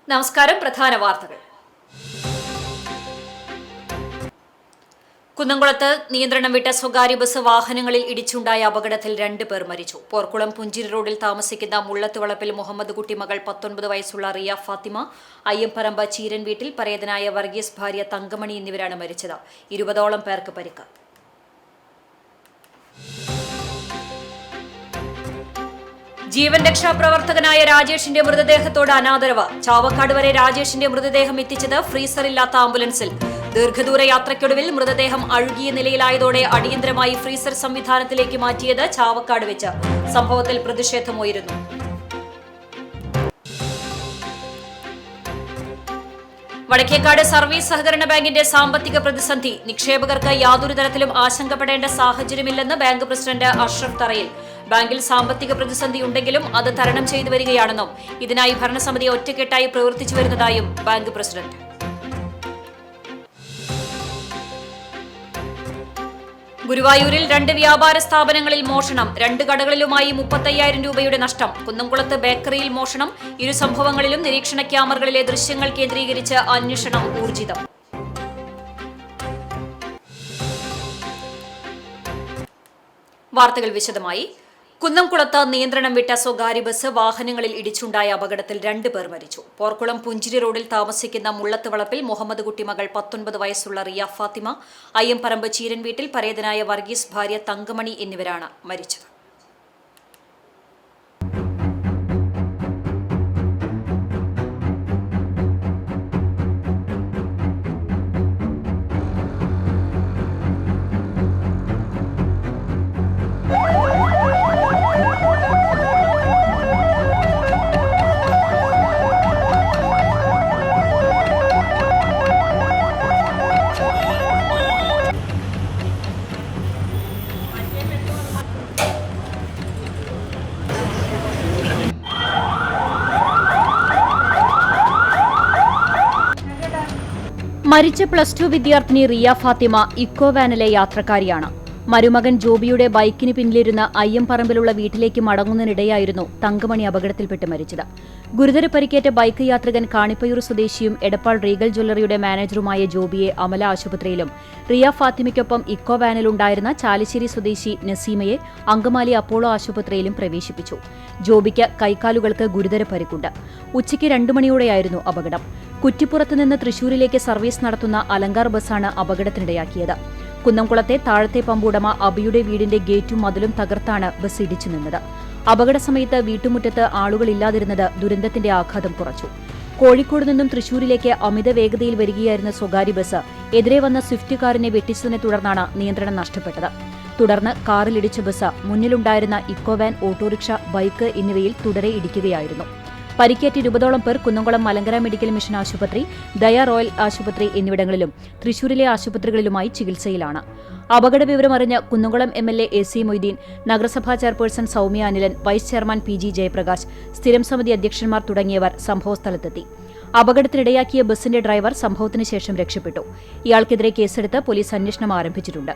നമസ്കാരം. പ്രധാന വാർത്തകൾ. കുന്നംകുളത്ത് നിയന്ത്രണം വിട്ട സ്വകാര്യ ബസ് വാഹനങ്ങളിൽ ഇടിച്ചുണ്ടായ അപകടത്തിൽ 2 പേർ മരിച്ചു. പോർക്കുളം പുഞ്ചിരി റോഡിൽ താമസിക്കുന്ന മുള്ളത്തുവളപ്പിൽ മുഹമ്മദ് കുട്ടി മകൾ 19 വയസ്സുള്ള റിയ ഫാത്തിമ, അയ്യംപറമ്പ് ചീരൻ വീട്ടിൽ പരേതനായ വർഗീസ് ഭാര്യ തങ്കമണി എന്നിവരാണ് മരിച്ചത്. 20ഓളം പേർക്ക് പരിക്ക്. ജീവൻ രക്ഷാപ്രവർത്തകനായ രാജേഷിന്റെ മൃതദേഹത്തോട് അനാദരവ്. ചാവക്കാട് വരെ രാജേഷിന്റെ മൃതദേഹം എത്തിച്ചത് ഫ്രീസറില്ലാത്ത ആംബുലൻസിൽ. ദീർഘദൂര യാത്രയ്ക്കൊടുവിൽ മൃതദേഹം അഴുകിയ നിലയിലായതോടെ അടിയന്തരമായി ഫ്രീസർ സംവിധാനത്തിലേക്ക് മാറ്റിയത് ചാവക്കാട് വെച്ച്. സംഭവത്തിൽ പ്രതിഷേധമുയരുന്നു. വടക്കേക്കാട് സർവീസ് സഹകരണ ബാങ്കിന്റെ സാമ്പത്തിക പ്രതിസന്ധി. നിക്ഷേപകർക്ക് യാതൊരു തരത്തിലും ആശങ്കപ്പെടേണ്ട സാഹചര്യമില്ലെന്ന് ബാങ്ക് പ്രസിഡന്റ് അഷ്റഫ് തറയിൽ. ബാങ്കിൽ സാമ്പത്തിക പ്രതിസന്ധി ഉണ്ടെങ്കിലും അത് തരണം ചെയ്തു വരികയാണെന്നും ഇതിനായി ഭരണസമിതി ഒറ്റക്കെട്ടായി പ്രവർത്തിച്ചു വരുന്നതായും ബാങ്ക് പ്രസിഡന്റ്. ഗുരുവായൂരിൽ 2 വ്യാപാര സ്ഥാപനങ്ങളിൽ മോഷണം. 2 കടകളിലുമായി 35,000 രൂപയുടെ നഷ്ടം. കുന്നംകുളത്ത് ബേക്കറിയിൽ മോഷണം. 2 സംഭവങ്ങളിലും നിരീക്ഷണ ക്യാമറകളിലെ ദൃശ്യങ്ങൾ കേന്ദ്രീകരിച്ച് അന്വേഷണം ഊർജിതം. വാർത്തകൾ വിശദമായി. കുന്നംകുളത്ത് നിയന്ത്രണം വിട്ട സ്വകാര്യ ബസ് വാഹനങ്ങളിൽ ഇടിച്ചുണ്ടായ അപകടത്തിൽ 2 പേർ മരിച്ചു. പോർക്കുളം പുഞ്ചിരി റോഡിൽ താമസിക്കുന്ന മുള്ളത്തുവളപ്പിൽ മുഹമ്മദ് കുട്ടി മകൾ 19 വയസ്സുള്ള റിയ ഫാത്തിമ, അയ്യംപറമ്പ് ചീരൻ വീട്ടിൽ പരേതനായ വർഗീസ് ഭാര്യ തങ്കമണി എന്നിവരാണ് മരിച്ചത്. മരിച്ച +2 വിദ്യാർത്ഥിനി റിയ ഫാത്തിമ ഇക്കോ വാനിലെ യാത്രക്കാരിയാണ്. മരുമകൻ ജോബിയുടെ ബൈക്കിന് പിന്നിലിരുന്ന് അയ്യംപറമ്പിലുള്ള വീട്ടിലേക്ക് മടങ്ങുന്നതിനിടെയായിരുന്നു തങ്കമണി അപകടത്തിൽപ്പെട്ട് മരിച്ചത്. ഗുരുതര പരിക്കേറ്റ ബൈക്ക് യാത്രികൻ കാണിപ്പയൂർ സ്വദേശിയും എടപ്പാൾ റീഗൽ ജ്വല്ലറിയുടെ മാനേജറുമായ ജോബിയെ അമല ആശുപത്രിയിലും, റിയ ഫാത്തിമയ്ക്കൊപ്പം ഇക്കോ വാനിലുണ്ടായിരുന്ന ചാലിശ്ശേരി സ്വദേശി നസീമയെ അങ്കമാലി അപ്പോളോ ആശുപത്രിയിലും പ്രവേശിപ്പിച്ചു. ജോബിക്ക് കൈക്കാലുകൾക്ക് ഗുരുതര പരിക്കുണ്ട്. ഉച്ചയ്ക്ക് 2 മണിയോടെയായിരുന്നു അപകടം. കുറ്റിപ്പുറത്ത് നിന്ന് തൃശൂരിലേക്ക് സർവീസ് നടത്തുന്ന അലങ്കാർ ബസ്സാണ് അപകടത്തിനിടയാക്കിയത്. കുന്നംകുളത്തെ താഴത്തെ പമ്പുടമ അബിയുടെ വീടിന്റെ ഗേറ്റും മതിലും തകർത്താണ് ബസ് ഇടിച്ചു നിന്നത്. അപകട സമയത്ത് വീട്ടുമുറ്റത്ത് ആളുകളില്ലാതിരുന്നത് ദുരന്തത്തിന്റെ ആഘാതം കുറച്ചു. കോഴിക്കോട് നിന്നും തൃശൂരിലേക്ക് അമിത വേഗതയിൽ വരികയായിരുന്ന സ്വകാര്യ ബസ് എതിരെ വന്ന സ്വിഫ്റ്റ് കാറിനെ വെട്ടിച്ചതിനെ തുടർന്നാണ് നിയന്ത്രണം നഷ്ടപ്പെട്ടത്. തുടർന്ന് കാറിലിടിച്ച ബസ് മുന്നിലുണ്ടായിരുന്ന ഇക്കോ വാൻ, ഓട്ടോറിക്ഷ, ബൈക്ക് എന്നിവയിൽ തുടരെ ഇടിക്കുകയായിരുന്നു. പരിക്കേറ്റ് 20ഓളം പേർ കുന്നംകുളം മലങ്കര മെഡിക്കൽ മിഷൻ ആശുപത്രി, ദയ റോയൽ ആശുപത്രി എന്നിവിടങ്ങളിലും തൃശൂരിലെ ആശുപത്രികളിലുമായി ചികിത്സയിലാണ്. അപകട വിവരമറിഞ്ഞ് കുന്നംകുളം MLA AC മൊയ്തീൻ, നഗരസഭാ chairperson Soumya Anilan, vice chairman PG Jayaprakash, സ്ഥിരം സമിതി അധ്യക്ഷന്മാർ തുടങ്ങിയവർ സംഭവസ്ഥലത്തെത്തി. അപകടത്തിനിടയാക്കിയ ബസിന്റെ ഡ്രൈവർ സംഭവത്തിന് ശേഷം രക്ഷപ്പെട്ടു. ഇയാൾക്കെതിരെ കേസെടുത്ത് പോലീസ് അന്വേഷണം ആരംഭിച്ചിട്ടുണ്ട്.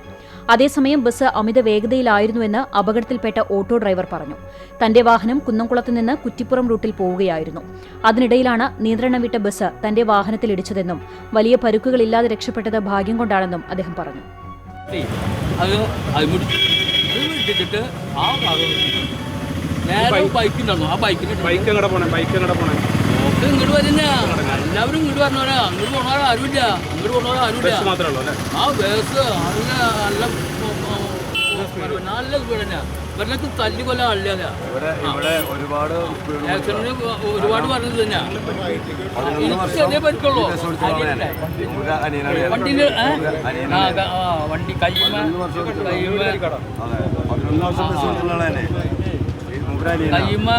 അതേസമയം ബസ് അമിത വേഗതയിലായിരുന്നുവെന്ന് അപകടത്തിൽപ്പെട്ട ഓട്ടോ ഡ്രൈവർ പറഞ്ഞു. തന്റെ വാഹനം കുന്നംകുളത്ത് നിന്ന് കുറ്റിപ്പുറം റൂട്ടിൽ പോവുകയായിരുന്നു. അതിനിടയിലാണ് നിയന്ത്രണം വിട്ട ബസ് തന്റെ വാഹനത്തിലിടിച്ചതെന്നും വലിയ പരുക്കുകളില്ലാതെ രക്ഷപ്പെട്ടത് ഭാഗ്യം കൊണ്ടാണെന്നും അദ്ദേഹം പറഞ്ഞു. ഇങ്ങോട്ട് വരുന്ന എല്ലാവരും ഇങ്ങോട്ട് പറഞ്ഞോരാ. അങ്ങോട്ട് പോണോ ആരുമില്ല, അങ്ങോട്ട് പോണോ ആരുമില്ല. ആ ബസ് നല്ല സ്പീഡന്നാ. ഇവരിലൊക്കെ തല്ലി കൊല്ലാൻ ആളില്ല. ആക്സിഡന്റ് ഒരുപാട് പറഞ്ഞത് തന്നെയാ. ചെറിയ പരിക്കുള്ളൂ. വണ്ടിയിൽ വണ്ടി കയ്യുമ്മ കയ്യുമ്മ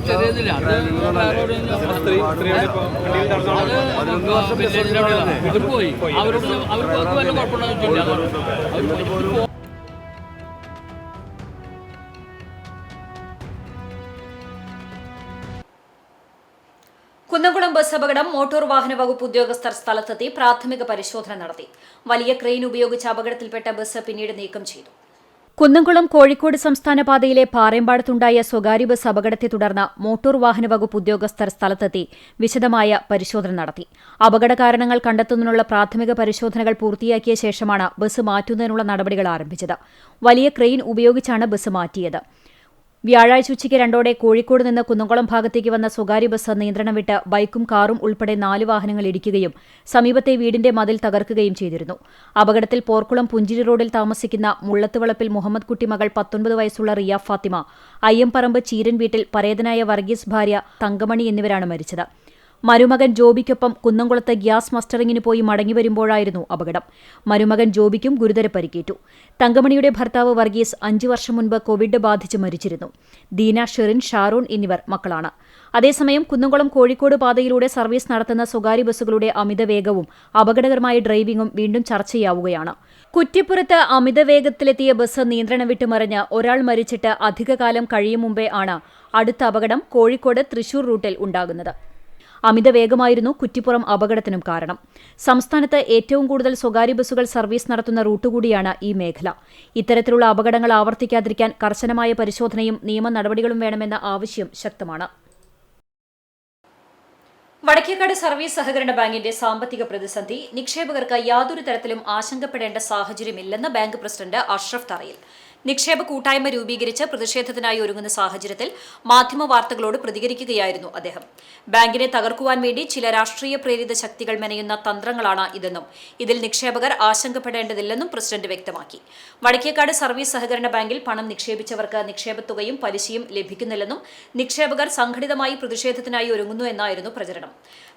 ചെറിയതില്ല. അത് പോയി. അവർക്ക് വല്ല കുഴപ്പമുണ്ടാകില്ല. കുന്നംകുളം ബസ് അപകടം. മോട്ടോർ വാഹന വകുപ്പ് ഉദ്യോഗസ്ഥർ സ്ഥലത്തെത്തി പ്രാഥമിക പരിശോധന നടത്തി. വലിയ ക്രെയിൻ ഉപയോഗിച്ച് അപകടത്തിൽപ്പെട്ട ബസ് പിന്നീട് നീക്കം ചെയ്തു. കുന്നംകുളം കോഴിക്കോട് സംസ്ഥാന പാതയിലെ പാറേമ്പാടത്തുണ്ടായ സ്വകാര്യ ബസ് അപകടത്തെ തുടർന്ന് മോട്ടോർ വാഹന വകുപ്പ് ഉദ്യോഗസ്ഥർ സ്ഥലത്തെത്തി വിശദമായ പരിശോധന നടത്തി. അപകട കാരണങ്ങൾ കണ്ടെത്തുന്നതിനുള്ള പ്രാഥമിക പരിശോധനകൾ പൂർത്തിയാക്കിയ ശേഷമാണ് ബസ് മാറ്റുന്നതിനുള്ള നടപടികൾ ആരംഭിച്ചത്. വലിയ ക്രെയിൻ ഉപയോഗിച്ചാണ് ബസ് മാറ്റിയത്. വ്യാഴാഴ്ച ഉച്ചയ്ക്ക് 2 കോഴിക്കോട് നിന്ന് കുന്നംകുളം ഭാഗത്തേക്ക് വന്ന സ്വകാര്യ ബസ് നിയന്ത്രണം വിട്ട് ബൈക്കും കാറും ഉൾപ്പെടെ 4 വാഹനങ്ങൾ ഇടിക്കുകയും സമീപത്തെ വീടിന്റെ മതിൽ തകർക്കുകയും ചെയ്തിരുന്നു. അപകടത്തിൽ പോർക്കുളം പുഞ്ചിരി റോഡിൽ താമസിക്കുന്ന മുള്ളത്തുവളപ്പിൽ മുഹമ്മദ് കുട്ടി മകൾ 19 വയസ്സുള്ള റിയ ഫാത്തിമ, അയ്യംപറമ്പ് ചീരൻ വീട്ടിൽ പരേതനായ വർഗീസ് ഭാര്യ തങ്കമണി എന്നിവരാണ് മരിച്ചത്. മരുമകൻ ജോബിക്കൊപ്പം കുന്നംകുളത്ത് ഗ്യാസ് മസ്റ്ററിംഗിന് പോയി മടങ്ങിവരുമ്പോഴായിരുന്നു അപകടം. മരുമകൻ ജോബിക്കും ഗുരുതര പരിക്കേറ്റു. തങ്കമണിയുടെ ഭർത്താവ് വർഗീസ് 5 വർഷം മുൻപ് കോവിഡ് ബാധിച്ച് മരിച്ചിരുന്നു. ദീന, ഷെറിൻ, ഷാറൂൺ എന്നിവർ മക്കളാണ്. അതേസമയം കുന്നംകുളം കോഴിക്കോട് പാതയിലൂടെ സർവീസ് നടത്തുന്ന സ്വകാര്യ ബസ്സുകളുടെ അമിതവേഗവും അപകടകരമായ ഡ്രൈവിംഗും വീണ്ടും ചർച്ചയാവുകയാണ്. കുറ്റിപ്പുറത്ത് അമിതവേഗത്തിലെത്തിയ ബസ് നിയന്ത്രണം വിട്ടുമറിഞ്ഞ് ഒരാൾ മരിച്ചിട്ട് അധികകാലം കഴിയും മുമ്പേ ആണ് അടുത്ത അപകടം കോഴിക്കോട് തൃശൂർ റൂട്ടിൽ ഉണ്ടാകുന്നത്. അമിതവേഗമായിരുന്നു കുറ്റിപ്പുറം അപകടത്തിനും കാരണം. സംസ്ഥാനത്ത് ഏറ്റവും കൂടുതൽ സ്വകാര്യ ബസ്സുകൾ സർവീസ് നടത്തുന്ന റൂട്ടുകൂടിയാണ് ഈ മേഖല. ഇത്തരത്തിലുള്ള അപകടങ്ങൾ ആവർത്തിക്കാതിരിക്കാൻ കർശനമായ പരിശോധനയും നിയമ നടപടികളും വേണമെന്ന ആവശ്യം ശക്തമാണ്. വടക്കേക്കാട് സർവീസ് സഹകരണ ബാങ്കിന്റെ സാമ്പത്തിക പ്രതിസന്ധി നിക്ഷേപകർക്ക് യാതൊരു തരത്തിലും ആശങ്കപ്പെടേണ്ട സാഹചര്യമില്ലെന്ന് ബാങ്ക് പ്രസിഡന്റ് അഷ്റഫ് തറയിൽ. നിക്ഷേപ കൂട്ടായ്മ രൂപീകരിച്ച് പ്രതിഷേധത്തിനായി ഒരുങ്ങുന്ന സാഹചര്യത്തിൽ മാധ്യമവാർത്തകളോട് പ്രതികരിക്കുകയായിരുന്നു അദ്ദേഹം. ബാങ്കിനെ തകർക്കുവാൻ വേണ്ടി ചില രാഷ്ട്രീയ പ്രേരിത ശക്തികൾ മെനയുന്ന തന്ത്രങ്ങളാണ് ഇതെന്നും ഇതിൽ നിക്ഷേപകർ ആശങ്കപ്പെടേണ്ടതില്ലെന്നും പ്രസിഡന്റ് വ്യക്തമാക്കി. വടക്കേക്കാട് സർവീസ് സഹകരണ ബാങ്കിൽ പണം നിക്ഷേപിച്ചവർക്ക് നിക്ഷേപത്തുകയും പലിശയും ലഭിക്കുന്നില്ലെന്നും നിക്ഷേപകർ സംഘടിതമായി പ്രതിഷേധത്തിനായി ഒരുങ്ങുന്നു എന്നായിരുന്നു പ്രചരണം.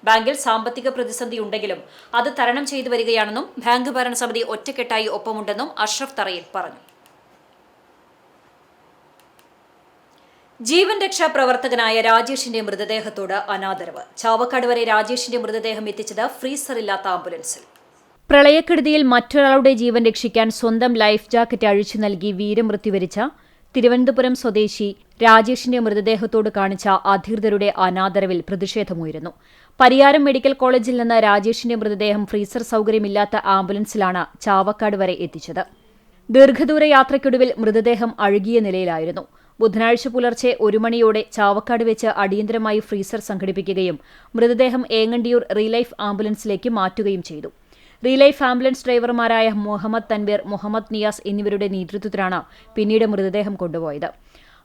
ബാങ്കിൽ സാമ്പത്തിക പ്രതിസന്ധിയുണ്ടെങ്കിലും അത് തരണം ചെയ്തു വരികയാണെന്നും ബാങ്ക് ഭരണസമിതി ഒറ്റക്കെട്ടായി ഒപ്പമുണ്ടെന്നും അഷ്റഫ് തറയിൽ പറഞ്ഞു. ജീവൻ രക്ഷാ പ്രവർത്തകനായ രാജേഷിന്റെ മൃതദേഹത്തോട് അനാദരവ്. ചാവക്കാട് വരെ രാജേഷിന്റെ മൃതദേഹം എത്തിച്ചത് ഫ്രീസറില്ലാത്ത ആംബുലൻസിൽ. പ്രളയക്കെടുതിയിൽ മറ്റൊരാളുടെ ജീവൻ രക്ഷിക്കാൻ സ്വന്തം ലൈഫ് ജാക്കറ്റ് അഴിച്ചു നൽകി വീരമൃത്യു വരിച്ച തിരുവനന്തപുരം സ്വദേശി രാജേഷിന്റെ മൃതദേഹത്തോട് കാണിച്ച അധികൃതരുടെ അനാദരവിൽ പ്രതിഷേധമുയരുന്നു. പരിയാരം മെഡിക്കൽ കോളേജിൽ നിന്ന് രാജേഷിന്റെ മൃതദേഹം ഫ്രീസർ സൌകര്യമില്ലാത്ത ആംബുലൻസിലാണ് ചാവക്കാട് വരെ എത്തിച്ചത്. ദീർഘദൂര യാത്രയ്ക്കൊടുവിൽ മൃതദേഹം അഴുകിയ നിലയിലായിരുന്നു. ബുധനാഴ്ച പുലർച്ചെ 1 മണിയോടെ ചാവക്കാട് വെച്ച് അടിയന്തരമായി ഫ്രീസർ സംഘടിപ്പിക്കുകയും മൃതദേഹം ഏങ്ങണ്ടിയൂർ റീലൈഫ് ആംബുലൻസിലേക്ക് മാറ്റുകയും ചെയ്തു. റീലൈഫ് ആംബുലൻസ് ഡ്രൈവർമാരായ മുഹമ്മദ് തൻവീർ, മുഹമ്മദ് നിയാസ് എന്നിവരുടെ നേതൃത്വത്തിലാണ് പിന്നീട് മൃതദേഹം കൊണ്ടുപോയത്.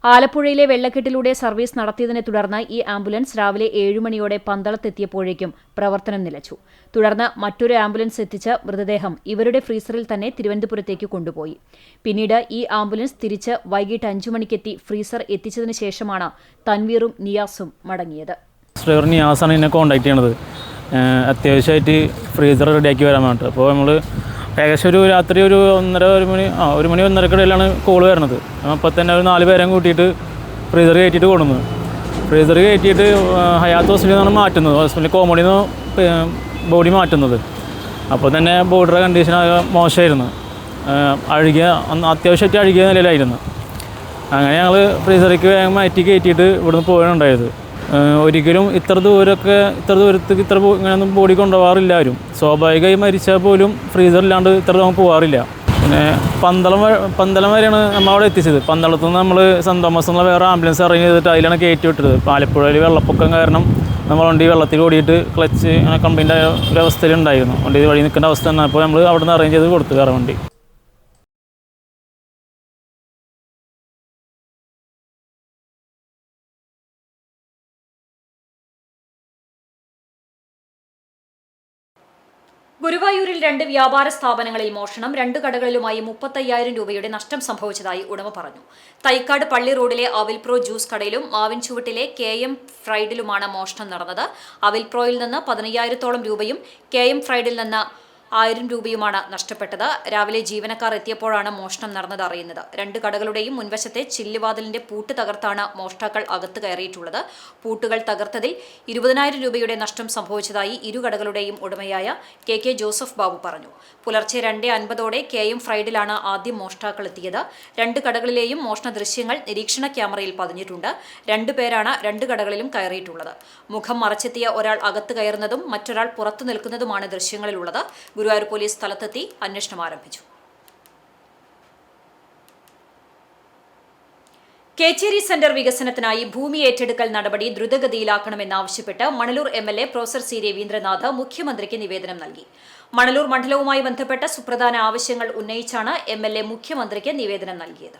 ആലപ്പുഴയിലെ വെള്ളക്കെട്ടിലൂടെ സർവീസ് നടത്തിയതിനെ തുടർന്ന് ഈ ആംബുലൻസ് രാവിലെ 7 മണിയോടെ പന്തളത്തെത്തിയപ്പോഴേക്കും പ്രവർത്തനം നിലച്ചു. തുടർന്ന് മറ്റൊരു ആംബുലൻസ് എത്തിച്ച് മൃതദേഹം ഇവരുടെ ഫ്രീസറിൽ തന്നെ തിരുവനന്തപുരത്തേക്ക് കൊണ്ടുപോയി. പിന്നീട് ഈ ആംബുലൻസ് തിരിച്ച് വൈകിട്ട് 5 മണിക്കെത്തി ഫ്രീസർ എത്തിച്ചതിന് ശേഷമാണ് തൻവീറും നിയാസും മടങ്ങിയത്. ഡ്രൈവർ നിയാസാണ് എന്നെ കോൺടാക്ട് ചെയ്യണത്. അത്യാവശ്യമായിട്ട് ഫ്രീസർ റെഡിയാക്കി വരാൻ വേണ്ടിയിട്ട്. അപ്പോൾ നമ്മൾ ഏകദേശം രാത്രി 1 മണി 1:30 കോള് വരുന്നത്. അപ്പോൾ തന്നെ ഒരു 4 പേരെയും കൂട്ടിയിട്ട് ഫ്രീസർ കയറ്റിയിട്ട് കൊടുന്നു. ഫ്രീസർ കയറ്റിയിട്ട് ഹയാത്ത് ഹോസ്പിറ്റലിൽ നിന്നാണ് മാറ്റുന്നത്. ഹോസ്പിറ്റലിൽ കോമഡിയിൽ നിന്ന് ബോഡി മാറ്റുന്നത്. അപ്പോൾ തന്നെ ബോഡിയുടെ കണ്ടീഷൻ മോശമായിരുന്നു. അത്യാവശ്യമായിട്ട് അഴുകിയ നിലയിലായിരുന്നു. അങ്ങനെ ഞങ്ങൾ ഫ്രീസറിലേക്ക് വേഗം മാറ്റി കയറ്റിയിട്ട് ഇവിടുന്ന് പോവുകയാണുണ്ടായത്. ഒരിക്കലും ഇത്ര ദൂരത്തേക്ക് ഇങ്ങനെയൊന്നും ബോഡി കൊണ്ടുപോകാറില്ല ആരും. സ്വാഭാവികമായി മരിച്ചാൽ പോലും ഫ്രീസറില്ലാണ്ട് ഇത്ര ദൂരം പോകാറില്ല. പിന്നെ പന്തളം വരെയാണ് നമ്മൾ അവിടെ എത്തിച്ചത്. പന്തളത്തു നിന്ന് നമ്മൾ സെൻറ് തോമസ് എന്നുള്ള വേറെ ആംബുലൻസ് അറേഞ്ച് ചെയ്തിട്ട് അതിലാണ് കയറ്റി വിട്ടത്. ആലപ്പുഴയിൽ വെള്ളപ്പൊക്കം കാരണം നമ്മൾ വണ്ടി വെള്ളത്തിൽ ഓടിയിട്ട് ക്ലച്ച് അങ്ങനെ കംപ്ലൈൻ്റ് ആയ ഒരവസ്ഥയിലുണ്ടായിരുന്നു. വണ്ടി വഴി നിൽക്കേണ്ട അവസ്ഥ തന്നെ. അപ്പോൾ നമ്മൾ അവിടെ നിന്ന് അറേഞ്ച് ചെയ്ത് കൊടുത്തു വേറെ വണ്ടി. ഗുരുവായൂരിൽ 2 വ്യാപാര സ്ഥാപനങ്ങളിൽ മോഷണം. 2 കടകളിലുമായി 35,000 രൂപയുടെ നഷ്ടം സംഭവിച്ചതായി ഉടമ പറഞ്ഞു. തൈക്കാട് പള്ളി റോഡിലെ അവിൽപ്രോ ജ്യൂസ് കടയിലും മാവിൻചുവട്ടിലെ KM ഫ്രൈഡിലുമാണ് മോഷണം നടന്നത്. അവിൽപ്രോയിൽ നിന്ന് 15,000-ഓളം രൂപയും KM ഫ്രൈഡിൽ നിന്ന് 1000 രൂപയുമാണ് നഷ്ടപ്പെട്ടത്. രാവിലെ ജീവനക്കാർ എത്തിയപ്പോഴാണ് മോഷണം നടന്നത് അറിയുന്നത്. 2 കടകളുടെയും മുൻവശത്തെ ചില്ലുവാതിലിന്റെ പൂട്ട് തകർത്താണ് മോഷ്ടാക്കൾ അകത്ത് കയറിയിട്ടുള്ളത്. പൂട്ടുകൾ തകർത്തതിൽ 20,000 രൂപയുടെ നഷ്ടം സംഭവിച്ചതായി 2 കടകളുടെയും ഉടമയായ KK ജോസഫ് ബാബു പറഞ്ഞു. പുലർച്ചെ 2:50ഓടെ KM ഫ്രൈഡിലാണ് ആദ്യം മോഷ്ടാക്കൾ എത്തിയത്. 2 കടകളിലെയും മോഷണ ദൃശ്യങ്ങൾ നിരീക്ഷണ ക്യാമറയിൽ പതിഞ്ഞിട്ടുണ്ട്. 2 പേരാണ് 2 കടകളിലും കയറിയിട്ടുള്ളത്. മുഖം മറച്ചെത്തിയ ഒരാൾ അകത്ത് കയറുന്നതും മറ്റൊരാൾ പുറത്തു നിൽക്കുന്നതുമാണ് ദൃശ്യങ്ങളിലുള്ളത്. ഗുരുവായൂർ പോലീസ് സ്ഥലത്തെത്തി അന്വേഷണം ആരംഭിച്ചു. കേച്ചേരി സെന്റർ വികസനത്തിനായി ഭൂമി ഏറ്റെടുക്കൽ നടപടി ദ്രുതഗതിയിലാക്കണമെന്നാവശ്യപ്പെട്ട് Manalur MLA professor C Raveendranath മുഖ്യമന്ത്രിക്ക് നിവേദനം നൽകി. മണലൂർ മണ്ഡലവുമായി ബന്ധപ്പെട്ട സുപ്രധാന ആവശ്യങ്ങൾ ഉന്നയിച്ചാണ് എംഎൽഎ മുഖ്യമന്ത്രിക്ക് നിവേദനം നൽകിയത്.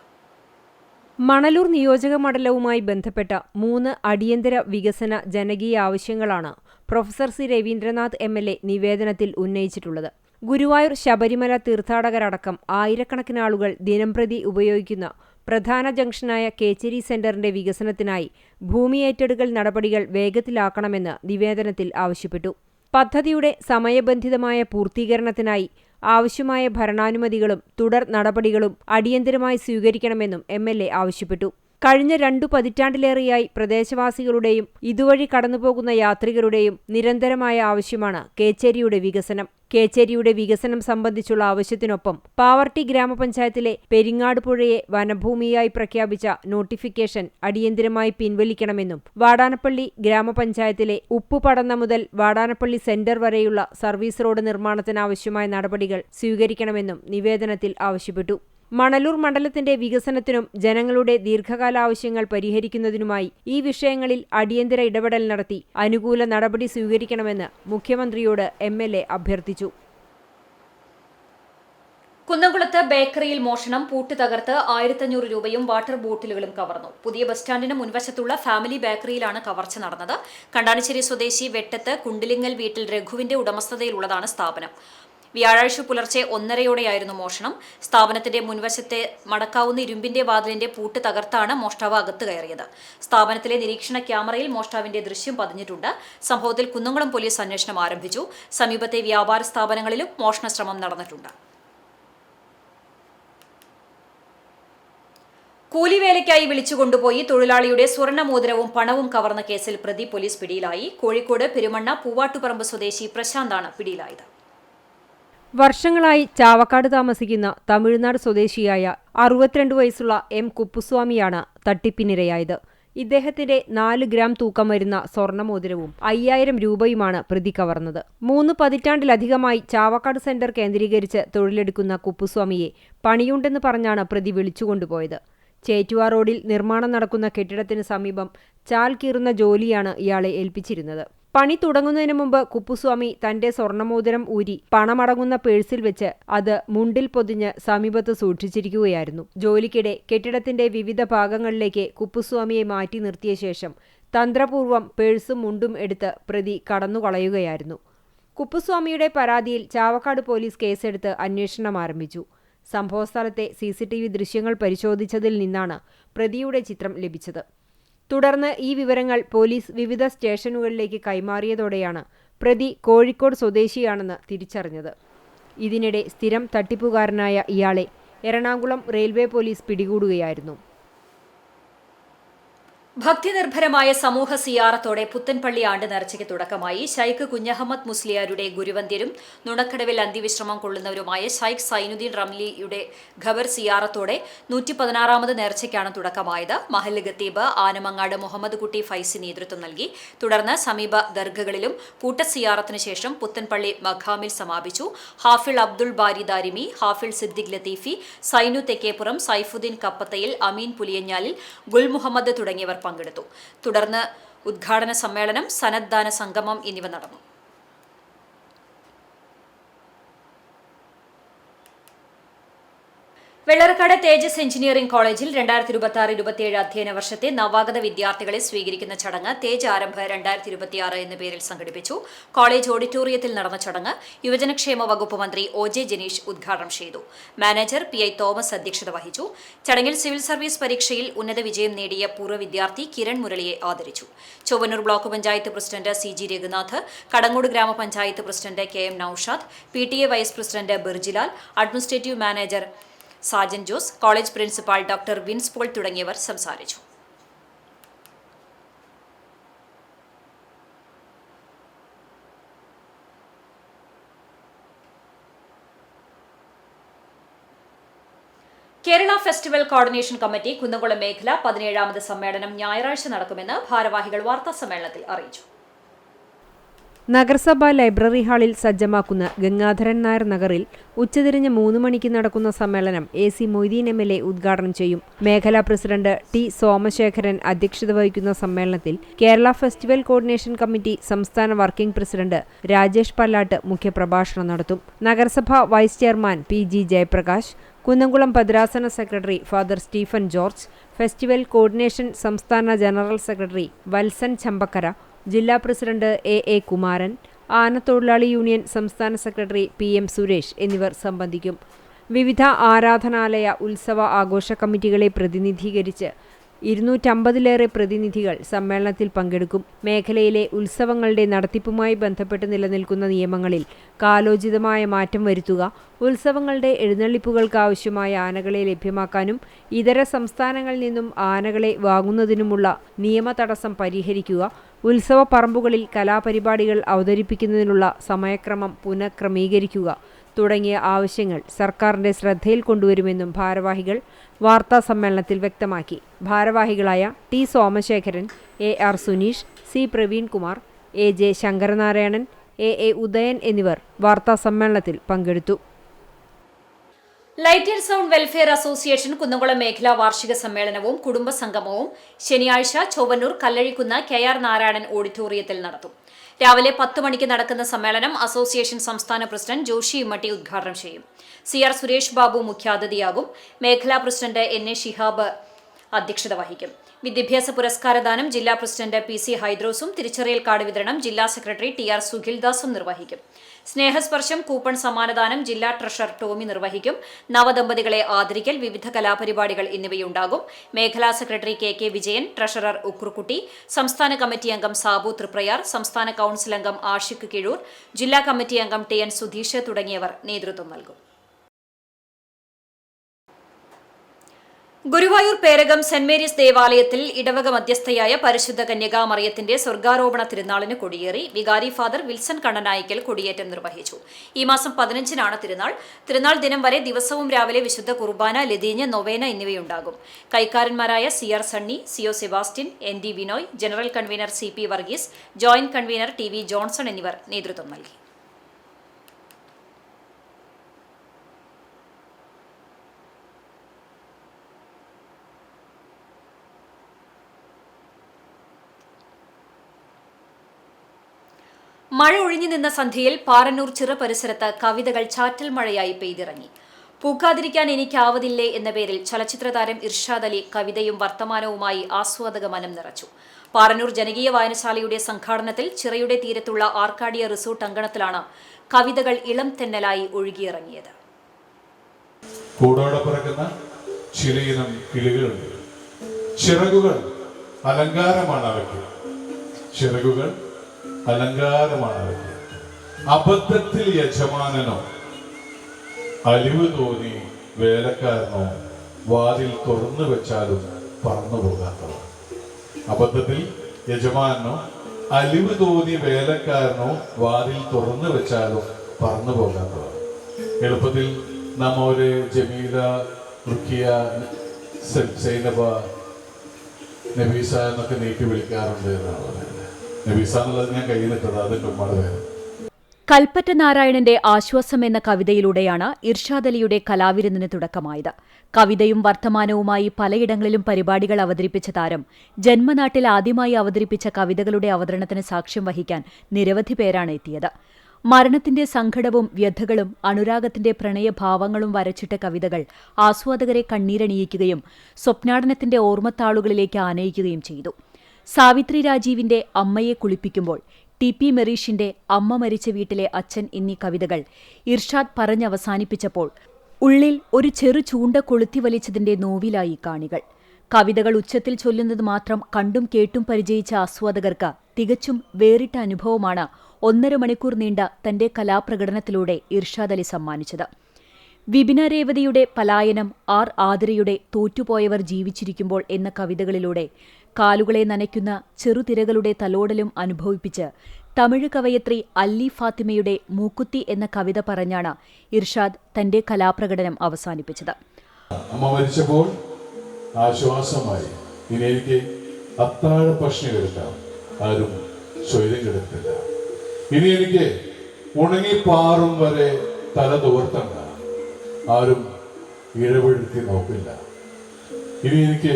മണലൂർ നിയോജക മണ്ഡലവുമായി ബന്ധപ്പെട്ട 3 അടിയന്തര വികസന ജനകീയ ആവശ്യങ്ങളാണ് പ്രൊഫസർ സി രവീന്ദ്രനാഥ് എംഎൽഎ നിവേദനത്തിൽ ഉന്നയിച്ചിട്ടുള്ളത്. ഗുരുവായൂർ ശബരിമല തീർത്ഥാടകരടക്കം ആയിരക്കണക്കിന് ആളുകൾ ദിനംപ്രതി ഉപയോഗിക്കുന്ന പ്രധാന ജംഗ്ഷനായ കേച്ചേരി സെന്ററിന്റെ വികസനത്തിനായി ഭൂമി ഏറ്റെടുക്കൽ നടപടികൾ വേഗത്തിലാക്കണമെന്ന് നിവേദനത്തിൽ ആവശ്യപ്പെട്ടു. പദ്ധതിയുടെ സമയബന്ധിതമായ പൂർത്തീകരണത്തിനായി ആവശ്യമായ ഭരണാനുമതികളും തുടർ നടപടികളും അടിയന്തരമായി സ്വീകരിക്കണമെന്നും എംഎൽഎ ആവശ്യപ്പെട്ടു. കഴിഞ്ഞ 2 പതിറ്റാണ്ടിലേറെയായി പ്രദേശവാസികളുടെയും ഇതുവഴി കടന്നുപോകുന്ന യാത്രികരുടെയും നിരന്തരമായ ആവശ്യമാണ് കേച്ചേരിയുടെ വികസനം. കേച്ചേരിയുടെ വികസനം സംബന്ധിച്ചുള്ള ആവശ്യത്തിനൊപ്പം പാവർട്ടി ഗ്രാമപഞ്ചായത്തിലെ പെരിങ്ങാട് പുഴയെ വനഭൂമിയായി പ്രഖ്യാപിച്ച നോട്ടിഫിക്കേഷൻ അടിയന്തരമായി പിൻവലിക്കണമെന്നും വാടാനപ്പള്ളി ഗ്രാമപഞ്ചായത്തിലെ ഉപ്പുപടന്ന മുതൽ വാടാനപ്പള്ളി സെന്റർ വരെയുള്ള സർവീസ് റോഡ് നിർമ്മാണത്തിനാവശ്യമായ നടപടികൾ സ്വീകരിക്കണമെന്നും നിവേദനത്തിൽ ആവശ്യപ്പെട്ടു. മണലൂർ മണ്ഡലത്തിന്റെ വികസനത്തിനും ജനങ്ങളുടെ ദീർഘകാല ആവശ്യങ്ങൾ പരിഹരിക്കുന്നതിനുമായി ഈ വിഷയങ്ങളിൽ അടിയന്തര ഇടപെടൽ നടത്തി അനുകൂല നടപടി സ്വീകരിക്കണമെന്ന് മുഖ്യമന്ത്രിയോട് എംഎൽഎ അഭ്യർത്ഥിച്ചു. കുന്നംകുളത്ത് ബേക്കറിയിൽ മോഷണം, പൂട്ട് തകർത്ത് 1500 രൂപയും വാട്ടർ ബോട്ടിലുകളും കവർന്നു. പുതിയ ബസ് സ്റ്റാൻഡിന് മുൻവശത്തുള്ള ഫാമിലി ബേക്കറിയിലാണ് കവർച്ച നടന്നത്. കണ്ടാനശ്ശേരി സ്വദേശി വെട്ടത്ത് കുണ്ടിലിങ്ങൽ വീട്ടിൽ രഘുവിന്റെ ഉടമസ്ഥതയിലുള്ളതാണ് സ്ഥാപനം. വ്യാഴാഴ്ച പുലർച്ചെ 1:30 മോഷണം. സ്ഥാപനത്തിന്റെ മുൻവശത്തെ മടക്കാവുന്ന ഇരുമ്പിന്റെ വാതിലിന്റെ പൂട്ട് തകർത്താണ് മോഷ്ടാവ് അകത്ത് കയറിയത്. സ്ഥാപനത്തിലെ നിരീക്ഷണ ക്യാമറയിൽ മോഷ്ടാവിന്റെ ദൃശ്യം പതിഞ്ഞിട്ടുണ്ട്. സംഭവത്തിൽ കുന്നംകുളം പോലീസ് അന്വേഷണം ആരംഭിച്ചു. സമീപത്തെ വ്യാപാര സ്ഥാപനങ്ങളിലും മോഷണ ശ്രമം നടന്നിട്ടുണ്ട്. കൂലിവേലയ്ക്കായി വിളിച്ചുകൊണ്ടുപോയി തൊഴിലാളിയുടെ സ്വർണ്ണമോതിരവും പണവും കവർന്ന കേസിൽ പ്രതി പോലീസ് പിടിയിലായി. കോഴിക്കോട് പെരുമണ്ണ പൂവാട്ടുപറമ്പ് സ്വദേശി പ്രശാന്താണ് പിടിയിലായത്. വർഷങ്ങളായി ചാവക്കാട് താമസിക്കുന്ന തമിഴ്നാട് സ്വദേശിയായ 62 വയസ്സുള്ള എം കുപ്പുസ്വാമിയാണ് തട്ടിപ്പിനിരയായത്. ഇദ്ദേഹത്തിന്റെ 4 ഗ്രാം തൂക്കം വരുന്ന സ്വർണ്ണമോതിരവും 5000 രൂപയുമാണ് പ്രതി കവർന്നത്. 3 പതിറ്റാണ്ടിലധികമായി ചാവക്കാട് സെന്റർ കേന്ദ്രീകരിച്ച് തൊഴിലെടുക്കുന്ന കുപ്പുസ്വാമിയെ പണിയുണ്ടെന്ന് പറഞ്ഞാണ് പ്രതി വിളിച്ചുകൊണ്ടുപോയത്. ചേറ്റുവാ റോഡിൽ നിർമ്മാണം നടക്കുന്ന കെട്ടിടത്തിന് സമീപം ചാൽ കീറുന്ന ജോലിയാണ് ഇയാളെ ഏൽപ്പിച്ചിരുന്നത്. പണി തുടങ്ങുന്നതിന് മുമ്പ് കുപ്പുസ്വാമി തന്റെ സ്വർണ്ണമോതിരം ഊരി പണമടങ്ങുന്ന പേഴ്സിൽ വെച്ച് അത് മുണ്ടിൽ പൊതിഞ്ഞ് സമീപത്ത് സൂക്ഷിച്ചിരിക്കുകയായിരുന്നു. ജോലിക്കിടെ കെട്ടിടത്തിന്റെ വിവിധ ഭാഗങ്ങളിലേക്ക് കുപ്പുസ്വാമിയെ മാറ്റി നിർത്തിയ ശേഷം തന്ത്രപൂർവ്വം പേഴ്സും മുണ്ടും എടുത്ത് പ്രതി കടന്നുകളയുകയായിരുന്നു. കുപ്പുസ്വാമിയുടെ പരാതിയിൽ ചാവക്കാട് പോലീസ് കേസെടുത്ത് അന്വേഷണം ആരംഭിച്ചു. സംഭവസ്ഥലത്തെ CCTV ദൃശ്യങ്ങൾ പരിശോധിച്ചതിൽ നിന്നാണ് പ്രതിയുടെ ചിത്രം ലഭിച്ചത്. തുടർന്ന് ഈ വിവരങ്ങൾ പോലീസ് വിവിധ സ്റ്റേഷനുകളിലേക്ക് കൈമാറിയതോടെയാണ് പ്രതി കോഴിക്കോട് സ്വദേശിയാണെന്ന് തിരിച്ചറിഞ്ഞത്. ഇതിനിടെ സ്ഥിരം തട്ടിപ്പുകാരനായ ഇയാളെ എറണാകുളം റെയിൽവേ പോലീസ് പിടികൂടുകയായിരുന്നു. ഭക്തിനിർഭരമായ സമൂഹ സിയാറത്തോടെ പുത്തൻപള്ളി ആണ്ട് നേർച്ചയ്ക്ക് തുടക്കമായി. ശൈഖ് കുഞ്ഞഹമ്മദ് മുസ്ലിയാരുടെ ഗുരുവന്ധ്യരും നുണക്കടവിൽ അന്ത്യവിശ്രമം കൊള്ളുന്നവരുമായ ശൈഖ് സൈനുദ്ദീൻ റംലിയുടെ ഖബർ സിയാറത്തോടെ 116ാമത് നേർച്ചയ്ക്കാണ് തുടക്കമായത്. മഹല്ല് ഖത്തീബ് ആനമങ്ങാട് മുഹമ്മദ് കുട്ടി ഫൈസി നേതൃത്വം നൽകി. തുടർന്ന് സമീപ ദർഗകളിലും കൂട്ടസിയാറത്തിന് ശേഷം പുത്തൻപള്ളി മഖാമിൽ സമാപിച്ചു. ഹാഫിൾ അബ്ദുൾ ബാരി ദാരിമി, ഹാഫിൾ സിദ്ദിഖ് ലത്തീഫി, സൈനു തെക്കേപ്പുറം, സൈഫുദ്ദീൻ കപ്പത്തയിൽ, അമീൻ പുലിയഞ്ഞാലിൽ, ഗുൽ മുഹമ്മദ് തുടങ്ങിയവർ പങ്കെടുത്തു. തുടർന്ന് ഉദ്ഘാടന സമ്മേളനം, സനദ്ദാന സംഗമം എന്നിവ നടന്നു. വെള്ളറക്കാട് തേജസ് എഞ്ചിനീയറിംഗ് കോളേജിൽ 2026-27 അധ്യയന വർഷത്തെ നവാഗത വിദ്യാർത്ഥികളെ സ്വീകരിക്കുന്ന ചടങ്ങ് തേജ് ആരംഭ 2026 എന്ന പേരിൽ സംഘടിപ്പിച്ചു. കോളേജ് ഓഡിറ്റോറിയത്തിൽ നടന്ന ചടങ്ങ് യുവജനക്ഷേമ വകുപ്പ് മന്ത്രി OJ ജനീഷ് ഉദ്ഘാടനം ചെയ്തു. മാനേജർ PI തോമസ് അധ്യക്ഷത വഹിച്ചു. ചടങ്ങിൽ സിവിൽ സർവീസ് പരീക്ഷയിൽ ഉന്നത വിജയം നേടിയ പൂർവ്വ വിദ്യാർത്ഥി കിരൺ മുരളിയെ ആദരിച്ചു. Chowannur block panchayat president CG Raghunath, Kadangode ഗ്രാമപഞ്ചായത്ത് president KM Noushad, PTA vice president Birjilal, administrative manager Sajan Jose, college principal doctor Vince Paul തുടങ്ങിയവർ സംസാരിച്ചു. Kerala festival coordination committee Kunnamkulam മേഖല 17ാമത് സമ്മേളനം ഞായറാഴ്ച നടക്കുമെന്ന് ഭാരവാഹികൾ വാർത്താസമ്മേളനത്തിൽ അറിയിച്ചു. നഗരസഭാ ലൈബ്രറി ഹാളിൽ സജ്ജമാക്കുന്ന ഗംഗാധരൻ നായർ നഗറിൽ ഉച്ചതിരിഞ്ഞ് 3 മണിക്ക് നടക്കുന്ന സമ്മേളനം AC മൊയ്തീൻ MLA ഉദ്ഘാടനം ചെയ്യും. മേഖലാ പ്രസിഡന്റ് T. സോമശേഖരൻ അധ്യക്ഷത വഹിക്കുന്ന സമ്മേളനത്തിൽ കേരള ഫെസ്റ്റിവൽ കോർഡിനേഷൻ കമ്മിറ്റി സംസ്ഥാന വർക്കിംഗ് പ്രസിഡന്റ് രാജേഷ് പല്ലാട്ട് മുഖ്യപ്രഭാഷണം നടത്തും. നഗരസഭാ vice chairman PG Jayaprakash, Kunnamkulam ഭദ്രാസന secretary father Stephen George, festival coordination സംസ്ഥാന ജനറൽ സെക്രട്ടറി വത്സൻ ചമ്പക്കര, ജില്ലാ പ്രസിഡന്റ് A. കുമാരൻ, ആനത്തൊഴിലാളി യൂണിയൻ സംസ്ഥാന സെക്രട്ടറി PM സുരേഷ് എന്നിവർ സംബന്ധിക്കും. വിവിധ ആരാധനാലയ ഉത്സവ ആഘോഷ കമ്മിറ്റികളെ പ്രതിനിധീകരിച്ച് 250-ലേറെ പ്രതിനിധികൾ സമ്മേളനത്തിൽ പങ്കെടുക്കും. മേഖലയിലെ ഉത്സവങ്ങളുടെ നടത്തിപ്പുമായി ബന്ധപ്പെട്ട് നിലനിൽക്കുന്ന നിയമങ്ങളിൽ കാലോചിതമായ മാറ്റം വരുത്തുക, ഉത്സവങ്ങളുടെ എഴുന്നള്ളിപ്പുകൾക്കാവശ്യമായ ആനകളെ ലഭ്യമാക്കാനും ഇതര സംസ്ഥാനങ്ങളിൽ നിന്നും ആനകളെ വാങ്ങുന്നതിനുമുള്ള നിയമ തടസ്സം പരിഹരിക്കുക, ഉത്സവ പറമ്പുകളിൽ കലാപരിപാടികൾ അവതരിപ്പിക്കുന്നതിനുള്ള സമയക്രമം പുനഃക്രമീകരിക്കുക തുടങ്ങിയ ആവശ്യങ്ങൾ സർക്കാരിന്റെ ശ്രദ്ധയിൽ കൊണ്ടുവരുമെന്നും ഭാരവാഹികൾ വാർത്താസമ്മേളനത്തിൽ വ്യക്തമാക്കി. ഭാരവാഹികളായ T. Somasekharan, AR Suneesh, C. Praveenkumar, AJ Sankaranarayanan, AA Udayan എന്നിവർ വാർത്താസമ്മേളനത്തിൽ പങ്കെടുത്തു. Light and sound welfare association Kunnamkulam മേഖലാ വാർഷിക സമ്മേളനവും കുടുംബസംഗമവും ശനിയാഴ്ച ചൊവ്വന്നൂർ കല്ലഴിക്കുന്ന KR നാരായണൻ ഓഡിറ്റോറിയത്തിൽ നടത്തും. രാവിലെ 10 മണിക്ക് നടക്കുന്ന സമ്മേളനം അസോസിയേഷൻ സംസ്ഥാന പ്രസിഡന്റ് ജോഷി ഇമ്മട്ടി ഉദ്ഘാടനം ചെയ്യും. CR സുരേഷ് ബാബു മുഖ്യാതിഥിയാകും. മേഖലാ പ്രസിഡന്റ് NA ഷിഹാബ് അധ്യക്ഷത വഹിക്കും. വിദ്യാഭ്യാസ പുരസ്കാരദാനം ജില്ലാ പ്രസിഡന്റ് PC ഹൈദ്രോസും തിരിച്ചറിയൽ കാർഡ് വിതരണം ജില്ലാ സെക്രട്ടറി TR സുഖിൽദാസും നിർവഹിക്കും. സ്നേഹസ്പർശം കൂപ്പൺ സമ്മാനദാനം ജില്ലാ ട്രഷറർ ടോമി നിർവഹിക്കും. നവദമ്പതികളെ ആദരിക്കൽ, വിവിധ കലാപരിപാടികൾ എന്നിവയുണ്ടാകും. മേഖലാ സെക്രട്ടറി KK വിജയൻ, ട്രഷറർ ഉക്രുക്കുട്ടി, സംസ്ഥാന കമ്മിറ്റി അംഗം സാബു തൃപ്രയാർ, സംസ്ഥാന കൌൺസിൽ അംഗം ആഷിഖ് കിഴൂർ, ജില്ലാ കമ്മിറ്റി അംഗം TN സുധീഷ് തുടങ്ങിയവർ നേതൃത്വം നൽകും. ഗുരുവായൂർ പേരകം സെന്റ് മേരീസ് ദേവാലയത്തിൽ ഇടവക മധ്യസ്ഥയായ പരിശുദ്ധ കന്യകാമറിയത്തിന്റെ സ്വർഗാരോപണ തിരുനാളിന് കൊടിയേറി. വികാരി ഫാദർ വിൽസൺ കണ്ണനായിക്കൽ കൊടിയേറ്റം നിർവഹിച്ചു. ഈ മാസം 15-നാണ് തിരുനാൾ. തിരുനാൾ ദിനം വരെ ദിവസവും രാവിലെ വിശുദ്ധ കുർബാന, ലതീഞ്ഞ്, നൊവേന എന്നിവയുണ്ടാകും. കൈക്കാരന്മാരായ CR Sunny, CO Sebastian, ND Vinoy, general convener CP Varghese, joint convener TV Johnson എന്നിവർ നേതൃത്വം നൽകി. മഴ ഒഴിഞ്ഞു നിന്ന സന്ധ്യയിൽ പാറന്നൂർ ചിറ പരിസരത്ത് കവിതകൾ ചാറ്റൽ മഴയായി പെയ്തിറങ്ങി. പൂക്കാതിരിക്കാൻ എനിക്കാവതില്ലേ എന്ന പേരിൽ ചലച്ചിത്രതാരം ഇർഷാദ് അലി കവിതയും വർത്തമാനവുമായി ആസ്വാദക മനം നിറച്ചു. പാറന്നൂർ ജനകീയ വായനശാലയുടെ സംഘാടനത്തിൽ ചിറയുടെ തീരത്തുള്ള ആർക്കാഡിയ റിസോർട്ട് അങ്കണത്തിലാണ് കവിതകൾ ഇളം തെന്നലായി ഒഴുകിയിറങ്ങിയത്. അലങ്കാരമാണ്. അബദ്ധത്തിൽ യജമാനനോ അലിവ് തോന്നി വേലക്കാരനോ വാതിൽ തുറന്നു വെച്ചാലും പറന്നു പോകാത്തവർ. അബദ്ധത്തിൽ യജമാനനോ അലിവ് തോന്നി വേലക്കാരനോ വാതിൽ തുറന്നു വെച്ചാലും പറന്നു പോകാത്തവർ. എളുപ്പത്തിൽ നാം ഒരു ജമീല, റുഖിയ, സൈനബ, നബീസ എന്നൊക്കെ നീട്ടി വിളിക്കാറുണ്ട് എന്നാണ് പറയുന്നത്. കൽപ്പറ്റ നാരായണന്റെ ആശ്വാസം എന്ന കവിതയിലൂടെയാണ് ഇർഷാദ് അലിയുടെ കലാവിരുന്നിന് തുടക്കമായത്. കവിതയും വർത്തമാനവുമായി പലയിടങ്ങളിലും പരിപാടികൾ അവതരിപ്പിച്ച താരം ജന്മനാട്ടിൽ ആദ്യമായി അവതരിപ്പിച്ച കവിതകളുടെ അവതരണത്തിന് സാക്ഷ്യം വഹിക്കാൻ നിരവധി പേരാണ് എത്തിയത്. മരണത്തിന്റെ സങ്കടവും വ്യഥകളും അനുരാഗത്തിന്റെ പ്രണയഭാവങ്ങളും വരച്ചിട്ട കവിതകൾ ആസ്വാദകരെ കണ്ണീരണിയിക്കുകയും സ്വപ്നാടനത്തിന്റെ ഓർമ്മത്താളുകളിലേക്ക് ആനയിക്കുകയും ചെയ്തു. സാവിത്രി രാജീവിന്റെ അമ്മയെ കുളിപ്പിക്കുമ്പോൾ, TP മെറീഷിന്റെ അമ്മ മരിച്ച വീട്ടിലെ അച്ഛൻ എന്നീ കവിതകൾ ഇർഷാദ് പറഞ്ഞവസാനിപ്പിച്ചപ്പോൾ ഉള്ളിൽ ഒരു ചെറു ചൂണ്ട കൊളുത്തി വലിച്ചതിന്റെ നോവിലായി കാണികൾ. കവിതകൾ ഉച്ചത്തിൽ ചൊല്ലുന്നത് മാത്രം കണ്ടും കേട്ടും പരിചയിച്ച ആസ്വാദകർക്ക് തികച്ചും വേറിട്ട അനുഭവമാണ് 1.5 മണിക്കൂർ നീണ്ട തന്റെ കലാപ്രകടനത്തിലൂടെ ഇർഷാദ് അലി സമ്മാനിച്ചത്. വിപിന രേവതിയുടെ പലായനം, R ആതിരയുടെ തോറ്റുപോയവർ ജീവിച്ചിരിക്കുമ്പോൾ എന്ന കവിതകളിലൂടെ കാലുകളെ നനയ്ക്കുന്ന ചെറുതിരകളുടെ തലോടലും അനുഭവിപ്പിച്ച് തമിഴ് കവയത്രി അല്ലി ഫാത്തിമയുടെ മൂക്കുത്തി എന്ന കവിത പറഞ്ഞാണ് ഇർഷാദ് തന്റെ കലാപ്രകടനം അവസാനിപ്പിച്ചത്. അമ്മ മരിച്ചപ്പോൾ ആശ്വാസമായി. ഇനി എനിക്ക് അത്താഴ ഭക്ഷണം എടുക്കാം, ആരും സ്വൈര്യം കിടക്കില്ല. ഇനി എനിക്ക് ഉണങ്ങിപ്പാറും വരെ തല തോർത്തണ്ട, ആരും ഇഴവെഴുത്തി നോക്കില്ല. ഇനി എനിക്ക്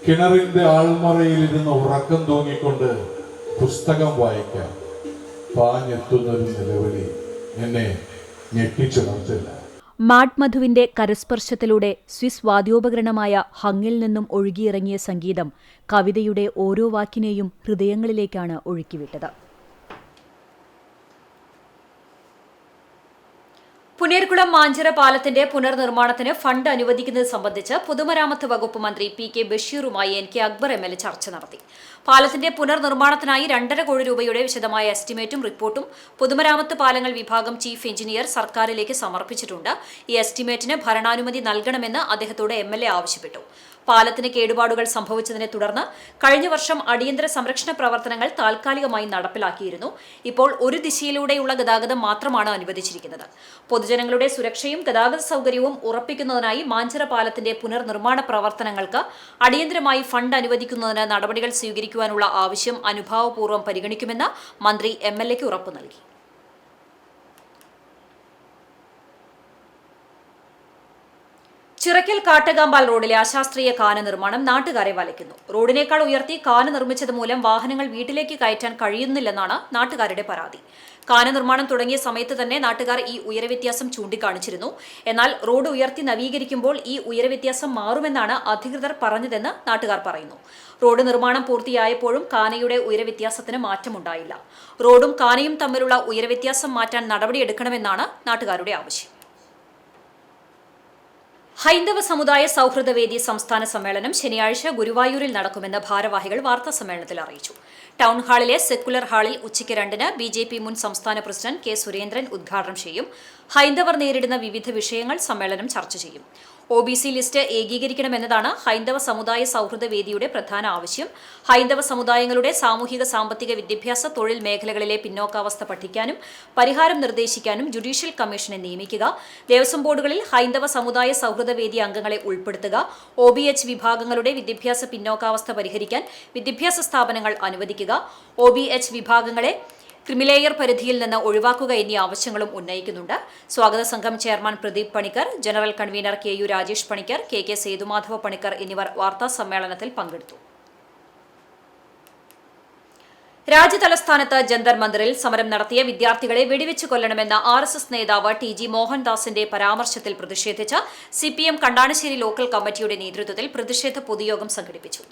കിണറിന്റെ ആൾമറയിലിരുന്ന് ഉറക്കം തൂങ്ങിക്കൊണ്ട് പുസ്തകം വായിക്കാം. പാഞ്ഞെത്തുന്നൊരു നിലവിളി എന്നെ ഞെട്ടിച്ചുണർത്തില്ല. മാഡ് മധുവിന്റെ കരസ്പർശത്തിലൂടെ സ്വിസ് വാദ്യോപകരണമായ ഹങ്ങിൽ നിന്നും ഒഴുകിയിറങ്ങിയ സംഗീതം കവിതയുടെ ഓരോ വാക്കിനെയും ഹൃദയങ്ങളിലേക്കാണ് ഒഴുക്കിവിട്ടത്. പുനേർകുളം മാഞ്ചിറ പാലത്തിന്റെ പുനർനിർമ്മാണത്തിന് ഫണ്ട് അനുവദിക്കുന്നത് സംബന്ധിച്ച് പൊതുമരാമത്ത് വകുപ്പ് മന്ത്രി PK ബഷീറുമായി NK അക്ബർ MLA ചർച്ച നടത്തി. പാലത്തിന്റെ പുനർനിർമ്മാണത്തിനായി 2.5 കോടി രൂപയുടെ വിശദമായ എസ്റ്റിമേറ്റും റിപ്പോർട്ടും പൊതുമരാമത്ത് പാലങ്ങൾ വിഭാഗം ചീഫ് എഞ്ചിനീയർ സർക്കാരിലേക്ക് സമർപ്പിച്ചിട്ടുണ്ട്. ഈ എസ്റ്റിമേറ്റിന് ഭരണാനുമതി നൽകണമെന്ന് അദ്ദേഹത്തോട് MLA ആവശ്യപ്പെട്ടു. പാലത്തിന് കേടുപാടുകൾ സംഭവിച്ചതിനെ തുടർന്ന് കഴിഞ്ഞ വർഷം അടിയന്തര സംരക്ഷണ പ്രവർത്തനങ്ങൾ താൽക്കാലികമായി നടപ്പിലാക്കിയിരുന്നു. ഇപ്പോൾ ഒരു ദിശയിലൂടെയുള്ള ഗതാഗതം മാത്രമാണ് അനുവദിച്ചിരിക്കുന്നത്. പൊതുജനങ്ങളുടെ സുരക്ഷയും ഗതാഗത സൗകര്യവും ഉറപ്പിക്കുന്നതിനായി മാഞ്ചിറ പാലത്തിന്റെ പുനർനിർമ്മാണ പ്രവർത്തനങ്ങൾക്ക് അടിയന്തരമായി ഫണ്ട് അനുവദിക്കുന്നതിന് നടപടികൾ സ്വീകരിക്കുവാനുള്ള ആവശ്യം അനുഭാവപൂർവ്വം പരിഗണിക്കുമെന്ന് മന്ത്രി MLAക്ക് ഉറപ്പു നൽകി. ചിറക്കൽ കാട്ടകാമ്പാൽ റോഡിലെ അശാസ്ത്രീയ കാന നിർമ്മാണം നാട്ടുകാരെ വലയ്ക്കുന്നു. റോഡിനേക്കാൾ ഉയർത്തി കാന നിർമ്മിച്ചത് മൂലം വാഹനങ്ങൾ വീട്ടിലേക്ക് കയറ്റാൻ കഴിയുന്നില്ലെന്നാണ് നാട്ടുകാരുടെ പരാതി. കാന നിർമ്മാണം തുടങ്ങിയ സമയത്ത് തന്നെ നാട്ടുകാർ ഈ ഉയരവ്യത്യാസം ചൂണ്ടിക്കാണിച്ചിരുന്നു. എന്നാൽ റോഡ് ഉയർത്തി നവീകരിക്കുമ്പോൾ ഈ ഉയരവ്യത്യാസം മാറുമെന്നാണ് അധികൃതർ പറഞ്ഞതെന്ന് നാട്ടുകാർ പറയുന്നു. റോഡ് നിർമ്മാണം പൂർത്തിയായപ്പോഴും കാനയുടെ ഉയരവ്യത്യാസത്തിന് മാറ്റമുണ്ടായില്ല. റോഡും കാനയും തമ്മിലുള്ള ഉയരവ്യത്യാസം മാറ്റാൻ നടപടിയെടുക്കണമെന്നാണ് നാട്ടുകാരുടെ ആവശ്യം. ഹൈന്ദവ സമുദായ സൗഹൃദവേദി സംസ്ഥാന സമ്മേളനം ശനിയാഴ്ച ഗുരുവായൂരിൽ നടക്കുമെന്ന് ഭാരവാഹികൾ വാർത്താസമ്മേളനത്തിൽ അറിയിച്ചു. ടൗൺ ഹാളിലെ സെക്കുലർ ഹാളിൽ ഉച്ചയ്ക്ക് 2-ന് BJP മുൻ സംസ്ഥാന പ്രസിഡന്റ് K. സുരേന്ദ്രൻ ഉദ്ഘാടനം ചെയ്യും. ഹൈന്ദവർ നേരിടുന്ന വിവിധ വിഷയങ്ങൾ സമ്മേളനം ചർച്ച ചെയ്യും. OBC ലിസ്റ്റ് ഏകീകരിക്കണമെന്നതാണ് ഹൈന്ദവ സമുദായ സൗഹൃദ വേദിയുടെ പ്രധാന ആവശ്യം. ഹൈന്ദവ സമുദായങ്ങളുടെ സാമൂഹിക സാമ്പത്തിക വിദ്യാഭ്യാസ തൊഴിൽ മേഖലകളിലെ പിന്നോക്കാവസ്ഥ പഠിക്കാനും പരിഹാരം നിർദ്ദേശിക്കാനും ജുഡീഷ്യൽ കമ്മീഷനെ നിയമിക്കുക, ദേവസ്വം ബോർഡുകളിൽ ഹൈന്ദവ സമുദായ സൗഹൃദ വേദി അംഗങ്ങളെ ഉൾപ്പെടുത്തുക, OBH വിഭാഗങ്ങളുടെ വിദ്യാഭ്യാസ പിന്നോക്കാവസ്ഥ പരിഹരിക്കാൻ വിദ്യാഭ്യാസ സ്ഥാപനങ്ങൾ അനുവദിക്കുക, OBH വിഭാഗങ്ങളെ ക്രിമിലെയർ പരിധിയിൽ നിന്ന് ഒഴിവാക്കുക എന്നീ ആവശ്യങ്ങളും ഉന്നയിക്കുന്നുണ്ട്. സ്വാഗത സംഘം chairman Pradeep Panicker, general convener KU Rajesh Panicker, KK Sethumadhava Panicker എന്നിവർ വാർത്താ സമ്മേളനത്തിൽ പങ്കെടുത്തു. രാജ്യതലസ്ഥാനത്ത് ജന്തർ മന്ദിറിൽ സമരം നടത്തിയ വിദ്യാർത്ഥികളെ വെടിവെച്ച് കൊല്ലണമെന്ന RSS നേതാവ് TG മോഹൻദാസിന്റെ പരാമർശത്തിൽ പ്രതിഷേധിച്ച് CPM കണ്ടാണശ്ശേരി ലോക്കൽ കമ്മിറ്റിയുടെ നേതൃത്വത്തിൽ പ്രതിഷേധ പൊതുയോഗം സംഘടിപ്പിച്ചു.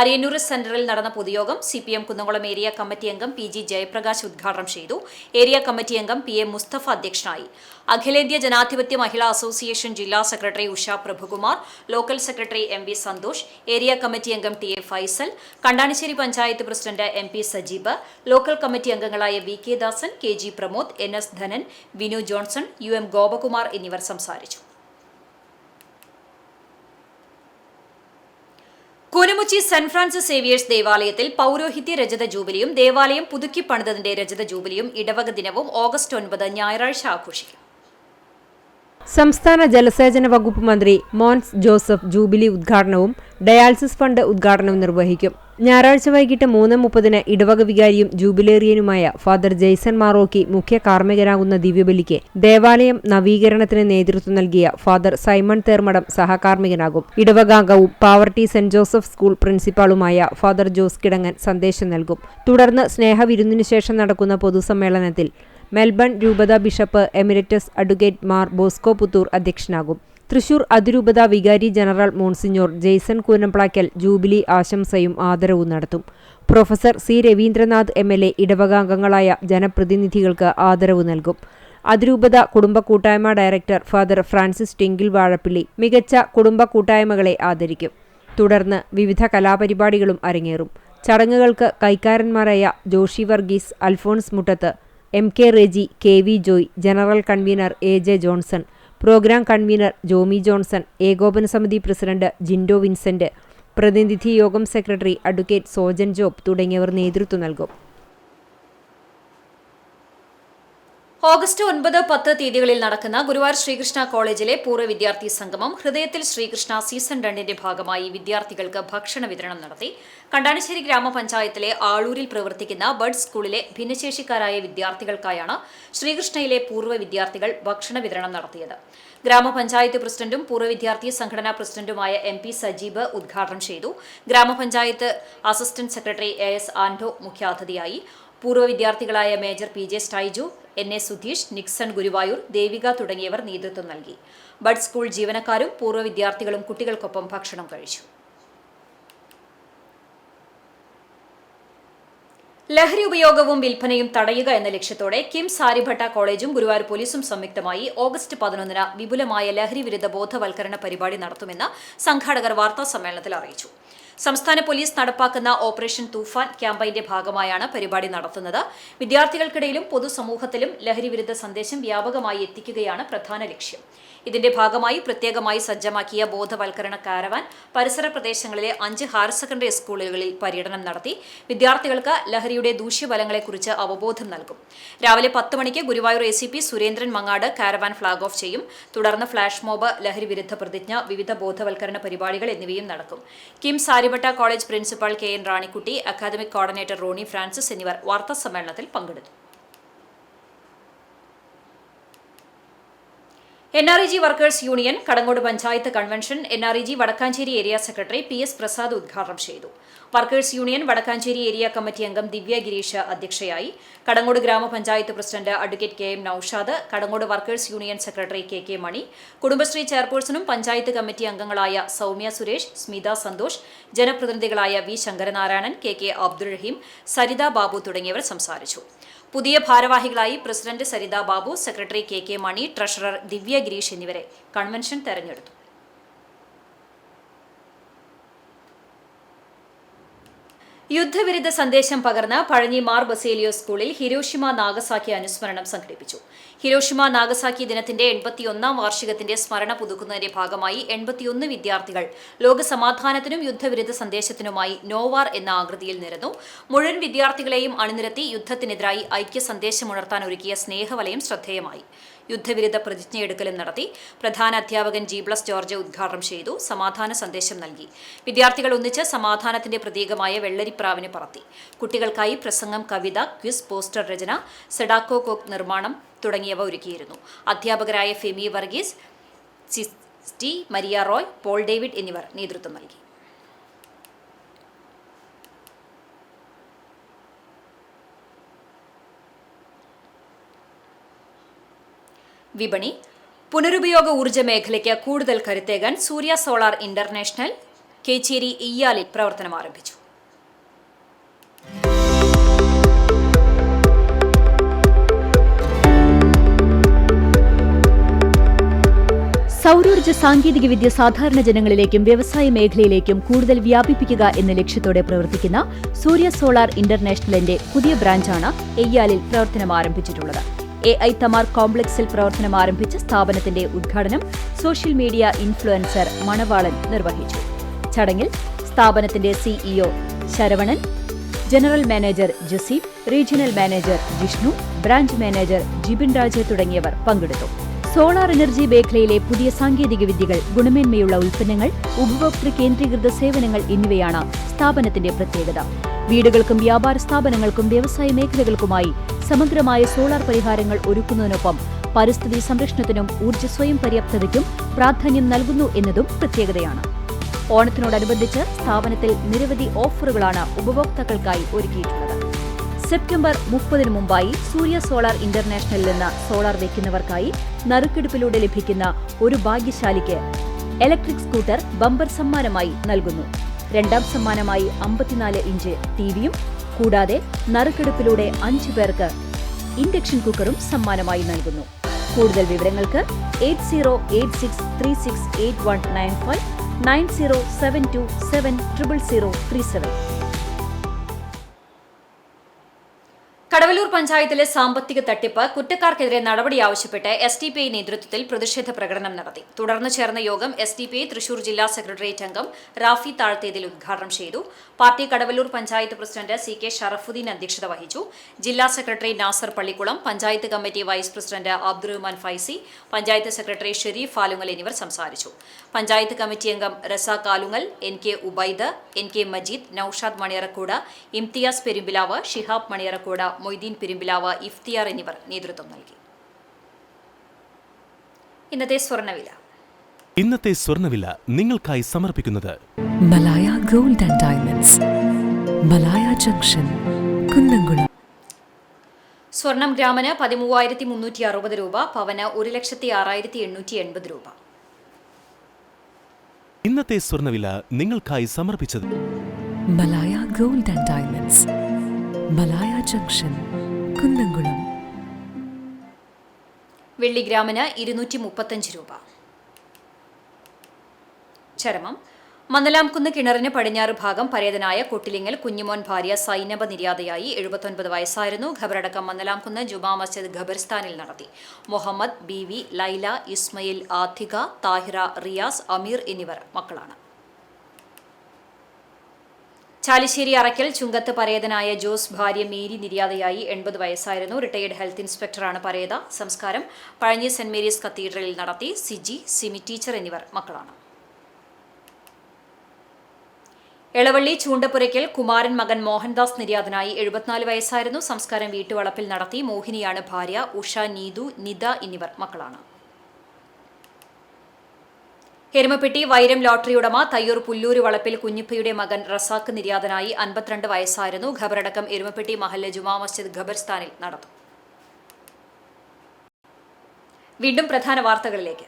അരിയന്നൂർ സെന്ററിൽ നടന്ന പൊതുയോഗം CPM കുന്നംകുളം ഏരിയ കമ്മിറ്റി അംഗം PG ജയപ്രകാശ് ഉദ്ഘാടനം ചെയ്തു. ഏരിയ കമ്മിറ്റി അംഗം PM മുസ്തഫ അധ്യക്ഷനായി. അഖിലേന്ത്യാ ജനാധിപത്യ മഹിളാ അസോസിയേഷൻ ജില്ലാ secretary Usha Prabhukumar, local secretary MV Santhosh, area committee അംഗം TA Faisal, Kandanassery panchayat president MP Sajeeb, local committee അംഗങ്ങളായ VK Dasan, KG Pramod, NS Dhanan, Vinu Johnson, UM Gopakumar എന്നിവർ സംസാരിച്ചു. കൂനമുച്ചി സെന്റ് ഫ്രാൻസിസ് സേവിയേഴ്സ് ദേവാലയത്തിൽ പൌരോഹിത്യ രജത ജൂബിലിയും ദേവാലയം പുതുക്കി പണിതതിന്റെ രജത ജൂബിലിയും ഇടവക ദിനവും ഓഗസ്റ്റ് 9 ഞായറാഴ്ച ആഘോഷിക്കും. സംസ്ഥാന ജലസേചന വകുപ്പ് മന്ത്രി മോൻസ് ജോസഫ് ജൂബിലി ഉദ്ഘാടനവും ഡയാലിസിസ് ഫണ്ട് ഉദ്ഘാടനവും നിർവഹിക്കും. ഞായറാഴ്ച വൈകിട്ട് 3:30 ഇടവക വികാരിയും ജൂബിലേറിയനുമായ ഫാദർ ജെയ്സൺ മാറോക്കി മുഖ്യ കാർമ്മികനാകുന്ന ദിവ്യബലിക്ക് ദേവാലയം നവീകരണത്തിന് നേതൃത്വം നൽകിയ ഫാദർ സൈമൺ തേർമഠം സഹകാർമ്മികനാകും. ഇടവകാംഗവും പാവർട്ടി സെന്റ് ജോസഫ് സ്കൂൾ പ്രിൻസിപ്പാളുമായ ഫാദർ ജോസ് കിടങ്ങൻ സന്ദേശം നൽകും. തുടർന്ന് സ്നേഹവിരുന്നിനു ശേഷം നടക്കുന്ന പൊതുസമ്മേളനത്തിൽ മെൽബൺ രൂപത bishop emeritus advocate Mar Bosco Puthur അധ്യക്ഷനാകും. തൃശൂർ അതിരൂപത വികാരി general monsignor Jason Koonamplackal jubilee ആശംസയും ആദരവും നടത്തും. Professor C. രവീന്ദ്രനാഥ് MLA ഇടവകാംഗങ്ങളായ ജനപ്രതിനിധികൾക്ക് ആദരവ് നൽകും. അതിരൂപത കുടുംബ കൂട്ടായ്മ director father Francis Thinkal Vazhappilly മികച്ച കുടുംബ കൂട്ടായ്മകളെ ആദരിക്കും. തുടർന്ന് വിവിധ കലാപരിപാടികളും അരങ്ങേറും. ചടങ്ങുകൾക്ക് കൈക്കാരന്മാരായ Joshi Varghese, Alphons Muttath, MK Reji, KV Joy, general convener AJ Johnson, programme convener Jomy Johnson, ഏകോപന സമിതി പ്രസിഡന്റ് ജിൻഡോ വിൻസെന്റ്, പ്രതിനിധി യോഗം സെക്രട്ടറി അഡ്വക്കേറ്റ് സോജൻ ജോബ് തുടങ്ങിയവർ നേതൃത്വം നൽകും. ഓഗസ്റ്റ് 9, 10 തീയതികളിൽ നടക്കുന്ന ഗുരുവായൂർ ശ്രീകൃഷ്ണ കോളേജിലെ പൂർവ്വ വിദ്യാർത്ഥി സംഗമം ഹൃദയത്തിൽ ശ്രീകൃഷ്ണ സീസൺ 2ന്റെ ഭാഗമായി വിദ്യാർത്ഥികൾക്ക് ഭക്ഷണ വിതരണം നടത്തി. കണ്ടാണിശ്ശേരി ഗ്രാമപഞ്ചായത്തിലെ ആളൂരിൽ പ്രവർത്തിക്കുന്ന ബഡ് സ്കൂളിലെ ഭിന്നശേഷിക്കാരായ വിദ്യാർത്ഥികൾക്കായാണ് ശ്രീകൃഷ്ണയിലെ പൂർവ്വ വിദ്യാർത്ഥികൾ ഭക്ഷണ വിതരണം നടത്തിയത്. ഗ്രാമപഞ്ചായത്ത് പ്രസിഡന്റും പൂർവ്വ വിദ്യാർത്ഥി സംഘടനാ പ്രസിഡന്റുമായ MP സജീബ് ഉദ്ഘാടനം ചെയ്തു. ഗ്രാമപഞ്ചായത്ത് അസിസ്റ്റന്റ് സെക്രട്ടറി AS ആൻഡോ മുഖ്യാതിഥിയായി. പൂർവ്വ വിദ്യാർത്ഥികളായ major PJ Styju, NA Sudheesh, Nixon Guruvayur, Devika തുടങ്ങിയവർ നേതൃത്വം നൽകി. ബഡ് സ്കൂൾ ജീവനക്കാരും പൂർവ്വ വിദ്യാർത്ഥികളും കുട്ടികൾക്കൊപ്പം ഭക്ഷണം കഴിച്ചു. ലഹരി ഉപയോഗവും വിൽപ്പനയും തടയുക എന്ന ലക്ഷ്യത്തോടെ കിംസ് ആര്യഭട്ട കോളേജും ഗുരുവായൂർ പോലീസും സംയുക്തമായി ഓഗസ്റ്റ് 11 വിപുലമായ ലഹരി വിരുദ്ധ ബോധവൽക്കരണ പരിപാടി നടത്തുമെന്ന് സംഘാടകർ വാർത്താസമ്മേളനത്തിൽ അറിയിച്ചു. സംസ്ഥാന പോലീസ് നടപ്പാക്കുന്ന ഓപ്പറേഷൻ തൂഫാൻ ക്യാമ്പയിന്റെ ഭാഗമായാണ് പരിപാടി നടത്തുന്നത്. വിദ്യാർത്ഥികൾക്കിടയിലും പൊതുസമൂഹത്തിലും ലഹരിവിരുദ്ധ സന്ദേശം വ്യാപകമായി എത്തിക്കുകയാണ് പ്രധാന ലക്ഷ്യം. ഇതിന്റെ ഭാഗമായി പ്രത്യേകമായി സജ്ജമാക്കിയ ബോധവൽക്കരണ കാരവാൻ പരിസര പ്രദേശങ്ങളിലെ 5 ഹയർ സെക്കൻഡറി സ്കൂളുകളിൽ പര്യടനം നടത്തി വിദ്യാർത്ഥികൾക്ക് ലഹരിയുടെ ദൂഷ്യഫലങ്ങളെക്കുറിച്ച് അവബോധം നൽകും. രാവിലെ 10 മണിക്ക് Guruvayur ACP Surendran Mangad caravan flag off ചെയ്യും. തുടർന്ന് ഫ്ളാഷ് മോബ്, ലഹരി വിരുദ്ധ പ്രതിജ്ഞ, വിവിധ ബോധവൽക്കരണ പരിപാടികൾ എന്നിവയും നടക്കും. KIMS Aryabhatta college principal KN Ranikutty, academic coordinator Rony Francis എന്നിവർ വാർത്താസമ്മേളനത്തിൽ പങ്കെടുത്തു. NREG workers union Kadangode panchayat convention NREG Vadakkanchery area secretary PS Prasad ഉദ്ഘാടനം ചെയ്തു. Workers union Vadakkanchery area committee അംഗം ദിവ്യ ഗിരീഷ് അധ്യക്ഷയായി. കടങ്ങോട് ഗ്രാമപഞ്ചായത്ത് president advocate KM Noushad, Kadangode workers union secretary KK Mani, Kudumbashree ചെയർപേഴ്സണും പഞ്ചായത്ത് കമ്മിറ്റി അംഗങ്ങളായ സൗമ്യ സുരേഷ്, സ്മിത സന്തോഷ്, ജനപ്രതിനിധികളായ V ശങ്കരനാരായണൻ, KK അബ്ദുൾ റഹീം, സരിത ബാബു തുടങ്ങിയവർ സംസാരിച്ചു. പുതിയ ഭാരവാഹികളായി president Saritha Babu, secretary KK Mani, treasurer Divya Gireesh എന്നിവരെ കൺവെൻഷൻ തെരഞ്ഞെടുത്തു. യുദ്ധവിരുദ്ധ സന്ദേശം പകർന്ന് പഴഞ്ഞി മാർ ബസേലിയോസ് സ്കൂളിൽ ഹിരോഷിമ നാഗസാക്കി അനുസ്മരണം സംഘടിപ്പിച്ചു. ഹിരോഷിമ നാഗസാക്കി ദിനത്തിന്റെ 81ാം വാർഷികത്തിന്റെ സ്മരണ പുതുക്കുന്നതിന്റെ ഭാഗമായി 81 വിദ്യാർത്ഥികൾ ലോകസമാധാനത്തിനും യുദ്ധവിരുദ്ധ സന്ദേശത്തിനുമായി നോവാർ എന്ന ആകൃതിയിൽ നിരന്നു. മുഴുവൻ വിദ്യാർത്ഥികളെയും അണിനിരത്തി യുദ്ധത്തിനെതിരായി ഐക്യ സന്ദേശമുണർത്താൻ ഒരുക്കിയ സ്നേഹവലയം ശ്രദ്ധേയമായി. യുദ്ധവിരുദ്ധ പ്രതിജ്ഞയെടുക്കലും നടത്തി. പ്രധാന അധ്യാപകൻ G. ജോർജ് ഉദ്ഘാടനം ചെയ്തു. സമാധാന സന്ദേശം നൽകി. വിദ്യാർത്ഥികൾ ഒന്നിച്ച് സമാധാനത്തിന്റെ പ്രതീകമായ വെള്ളരിപ്രാവിനെ പറത്തി. കുട്ടികൾക്കായി പ്രസംഗം, കവിത, ക്വിസ്, പോസ്റ്റർ രചന, സെഡാക്കോ കോക്ക് നിർമ്മാണം തുടങ്ങിയവ ഒരുക്കിയിരുന്നു. അധ്യാപകരായ Femi Varghese, Sisty, Maria Roy, Paul David എന്നിവർ നേതൃത്വം നൽകി. വിപണി. പുനരുപയോഗ ഊർജ്ജ മേഖലയ്ക്ക് കൂടുതൽ കരുത്തേകാൻ സൂര്യ സോളാർ ഇന്റർനാഷണൽ കേച്ചേരി ഇയ്യാലിൽ പ്രവർത്തനം ആരംഭിച്ചു. സൗരോർജ്ജ സാങ്കേതികവിദ്യ സാധാരണ ജനങ്ങളിലേക്കും വ്യവസായ മേഖലയിലേക്കും കൂടുതൽ വ്യാപിപ്പിക്കുക എന്ന ലക്ഷ്യത്തോടെ പ്രവർത്തിക്കുന്ന സൂര്യ സോളാർ ഇന്റർനാഷണലിന്റെ പുതിയ ബ്രാഞ്ചാണ് എയ്യാലിൽ പ്രവർത്തനം ആരംഭിച്ചിട്ടുള്ളത്. AI തമാർ കോംപ്ലക്സിൽ പ്രവർത്തനം ആരംഭിച്ച സ്ഥാപനത്തിന്റെ ഉദ്ഘാടനം സോഷ്യൽ മീഡിയ ഇൻഫ്ലുവൻസർ മണവാളൻ നിർവഹിച്ചു. ചടങ്ങിൽ സ്ഥാപനത്തിന്റെ CEO Saravanan, general manager Jaseem, regional manager Jishnu, branch manager Jibin Raj തുടങ്ങിയവർ പങ്കെടുത്തു. സോളാർ എനർജി മേഖലയിലെ പുതിയ സാങ്കേതികവിദ്യകൾ, ഗുണമേന്മയുള്ള ഉൽപ്പന്നങ്ങൾ, ഉപഭോക്തൃ കേന്ദ്രീകൃത സേവനങ്ങൾ എന്നിവയാണ് സ്ഥാപനത്തിന്റെ പ്രത്യേകത. വീടുകൾക്കും വ്യാപാര സ്ഥാപനങ്ങൾക്കും വ്യവസായ മേഖലകൾക്കുമായി സമഗ്രമായ സോളാർ പരിഹാരങ്ങൾ ഒരുക്കുന്നതിനൊപ്പം പരിസ്ഥിതി സംരക്ഷണത്തിനും ഊർജ്ജ സ്വയം പര്യാപ്തതയ്ക്കും പ്രാധാന്യം നൽകുന്നു എന്നതും പ്രത്യേകതയാണ്. ഓണത്തിനോടനുബന്ധിച്ച് സ്ഥാപനത്തിൽ നിരവധി ഓഫറുകളാണ് ഉപഭോക്താക്കൾക്കായി ഒരുക്കിയിട്ടുള്ളത്. സെപ്റ്റംബർ 30 മുമ്പായി സൂര്യ സോളാർ ഇന്റർനാഷണലിൽ നിന്ന് സോളാർ വയ്ക്കുന്നവർക്കായി നറുക്കെടുപ്പിലൂടെ ലഭിക്കുന്ന ഒരു ഭാഗ്യശാലിക്ക് ഇലക്ട്രിക് സ്കൂട്ടർ ബമ്പർ സമ്മാനമായി നൽകുന്നു. 2ാം സമ്മാനമായി 54 ഇഞ്ച് TVയും കൂടാതെ നറുക്കെടുപ്പിലൂടെ 5 പേർക്ക് ഇൻഡക്ഷൻ കുക്കറും സമ്മാനമായി നൽകുന്നു. കൂടുതൽ വിവരങ്ങൾക്ക് 8086368195 9072700037. കടവല്ലൂർ പഞ്ചായത്തിലെ സാമ്പത്തിക തട്ടിപ്പ് കുറ്റക്കാർക്കെതിരെ നടപടി ആവശ്യപ്പെട്ട് SDPI നേതൃത്വത്തിൽ പ്രതിഷേധ പ്രകടനം നടത്തി. തുടർന്ന് ചേർന്ന യോഗം SDPI തൃശൂർ ജില്ലാ സെക്രട്ടേറിയറ്റ് അംഗം റാഫി താഴ്ത്തേതിൽ ഉദ്ഘാടനം ചെയ്തു. Party Kadavallur panchayat president CK Sharafudheen അധ്യക്ഷത വഹിച്ചു. ജില്ലാ secretary Nasar Pallikkulam, panchayat committee vice president Abdurahman Faizi, panchayat secretary Sherif Alungal എന്നിവർ സംസാരിച്ചു. പഞ്ചായത്ത് കമ്മിറ്റി അംഗം റസാഖ് ആലുങ്ങൽ, NK ഉബൈദ്, NK മജീദ്, നൌഷാദ് മണിയറക്കൂട്, ഇംതിയാസ് പെരുമ്പിലാവ്, ഷിഹാബ് മണിയറക്കൂട്, മൊയ്തീൻ പെരുമ്പിലാവ്, ഇഫ്തിയാർ എന്നിവർ നേതൃത്വം നൽകി. ഇന്നത്തെ സ്വർണ്ണവില നിങ്ങൾക്കായി സമർപ്പിക്കുന്നത് Malaya gold and diamonds, Malaya junction, Kunnamkulam. സ്വർണം ഗ്രാമിന് 13,360 രൂപ, പവന് 1,06,880 രൂപ. ഇന്നത്തെ സ്വർണ്ണവില നിങ്ങൾക്കായി സമർപ്പിച്ചത് Malaya gold and diamonds, Malaya junction, Kunnamkulam. വെള്ളി ഗ്രാമിന് 235 രൂപ. ചരമം മന്നലാംകുന്ന് കിണറിന് പടിഞ്ഞാറ് ഭാഗം പരേതനായ കൊട്ടിലിങ്ങൽ കുഞ്ഞുമോൻ ഭാര്യ സൈനബ നിര്യാതയായി. 79 വയസ്സായിരുന്നു. ഖബറടക്കം മന്നലാംകുന്ന് ജുമാ മസ്ജിദ് ഖബർസ്ഥാനിൽ നടത്തി. മുഹമ്മദ്, ബീവി, ലൈല, ഇസ്മയിൽ, ആഥിക, താഹിറ, റിയാസ്, അമീർ എന്നിവർ മക്കളാണ്. ചാലിശ്ശേരി അറയ്ക്കൽ ചുങ്കത്ത് പരേതനായ ജോസ് ഭാര്യ മേരി നിര്യാതയായി. 80 വയസ്സായിരുന്നു. റിട്ടയേർഡ് ഹെൽത്ത് ഇൻസ്പെക്ടറാണ് പരേത. സംസ്കാരം പഴഞ്ഞി സെന്റ് മേരീസ് കത്തീഡ്രലിൽ നടത്തി. സിജി, സിമി ടീച്ചർ എന്നിവർ മക്കളാണ്. എളവള്ളി ചൂണ്ടപ്പുരയ്ക്കൽ കുമാരൻ മകൻ മോഹൻദാസ് നിര്യാതനായി. 74 വയസ്സായിരുന്നു. സംസ്കാരം വീട്ടുവളപ്പിൽ നടത്തി. മോഹിനിയാണ് ഭാര്യ. ഉഷ, നീതു, നിത എന്നിവർ മക്കളാണ്. എരുമപ്പെട്ടി വൈരം ലോട്ടറി ഉടമ തയ്യൂർ പുല്ലൂര് വളപ്പിൽ കുഞ്ഞിപ്പയുടെ മകൻ റസാഖ് നിര്യാതനായി. 52 വയസ്സായിരുന്നു. ഖബറടക്കം എരുമപ്പെട്ടി മഹല്ല് ജുമാ മസ്ജിദ് ഖബർസ്ഥാനിൽ നടത്തും. വീണ്ടും പ്രധാന വാർത്തകളിലേക്ക്.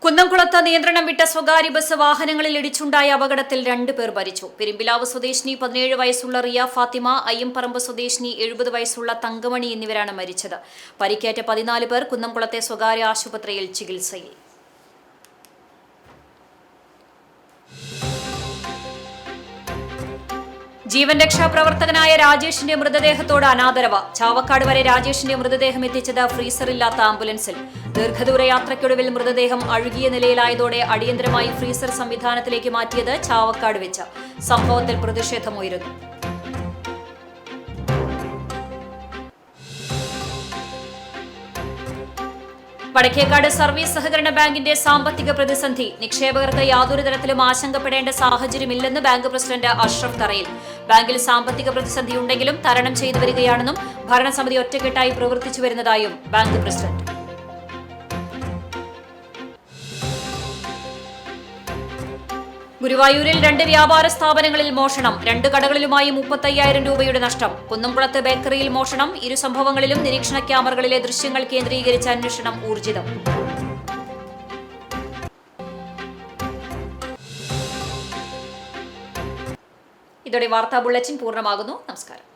കുന്നംകുളത്ത് നിയന്ത്രണം വിട്ട സ്വകാര്യ ബസ് വാഹനങ്ങളിൽ ഇടിച്ചുണ്ടായ അപകടത്തിൽ 2 പേർ മരിച്ചു. പെരുമ്പിലാവ് സ്വദേശിനി 17 വയസ്സുള്ള റിയ ഫാത്തിമ, അയ്യംപറമ്പ് സ്വദേശിനി 70 വയസ്സുള്ള തങ്കമണി എന്നിവരാണ് മരിച്ചത്. പരിക്കേറ്റ 14 പേർ കുന്നംകുളത്തെ സ്വകാര്യ ആശുപത്രിയിൽ ചികിത്സയിൽ. ജീവൻ രക്ഷാ പ്രവർത്തകനായ രാജേഷിന്റെ മൃതദേഹത്തോട് അനാദരവ്. ചാവക്കാട് വരെ രാജേഷിന്റെ മൃതദേഹം എത്തിച്ചത് ഫ്രീസറില്ലാത്ത ആംബുലൻസിൽ. ദീർഘദൂര യാത്രയ്ക്കൊടുവിൽ മൃതദേഹം അഴുകിയ നിലയിലായതോടെ അടിയന്തരമായി ഫ്രീസർ സംവിധാനത്തിലേക്ക് മാറ്റിയത് ചാവക്കാട് വെച്ച്. സംഭവത്തിൽ പ്രതിഷേധമുയരുന്നു. വടക്കേക്കാട് സർവീസ് സഹകരണ ബാങ്കിന്റെ സാമ്പത്തിക പ്രതിസന്ധി. നിക്ഷേപകർക്ക് യാതൊരു തരത്തിലും ആശങ്കപ്പെടേണ്ട സാഹചര്യമില്ലെന്ന് ബാങ്ക് പ്രസിഡന്റ് അഷ്റഫ് തറയിൽ. ബാങ്കിൽ സാമ്പത്തിക പ്രതിസന്ധി ഉണ്ടെങ്കിലും തരണം ചെയ്തു വരികയാണെന്നും ഭരണസമിതി ഒറ്റക്കെട്ടായി പ്രവർത്തിച്ചു വരുന്നതായും ബാങ്ക് പ്രസിഡന്റ്. ഗുരുവായൂരിൽ 2 വ്യാപാര സ്ഥാപനങ്ങളിൽ മോഷണം. 2 കടകളിലുമായി 35,000 രൂപയുടെ നഷ്ടം. കുന്നംകുളത്ത് ബേക്കറിയിൽ മോഷണം. 2 സംഭവങ്ങളിലും നിരീക്ഷണ ക്യാമറകളിലെ ദൃശ്യങ്ങൾ കേന്ദ്രീകരിച്ച് അന്വേഷണം ഊർജിതം. ഇതോടെ വാർത്താ ബുള്ളറ്റിൻ പൂർണ്ണമാകുന്നു. നമസ്കാരം.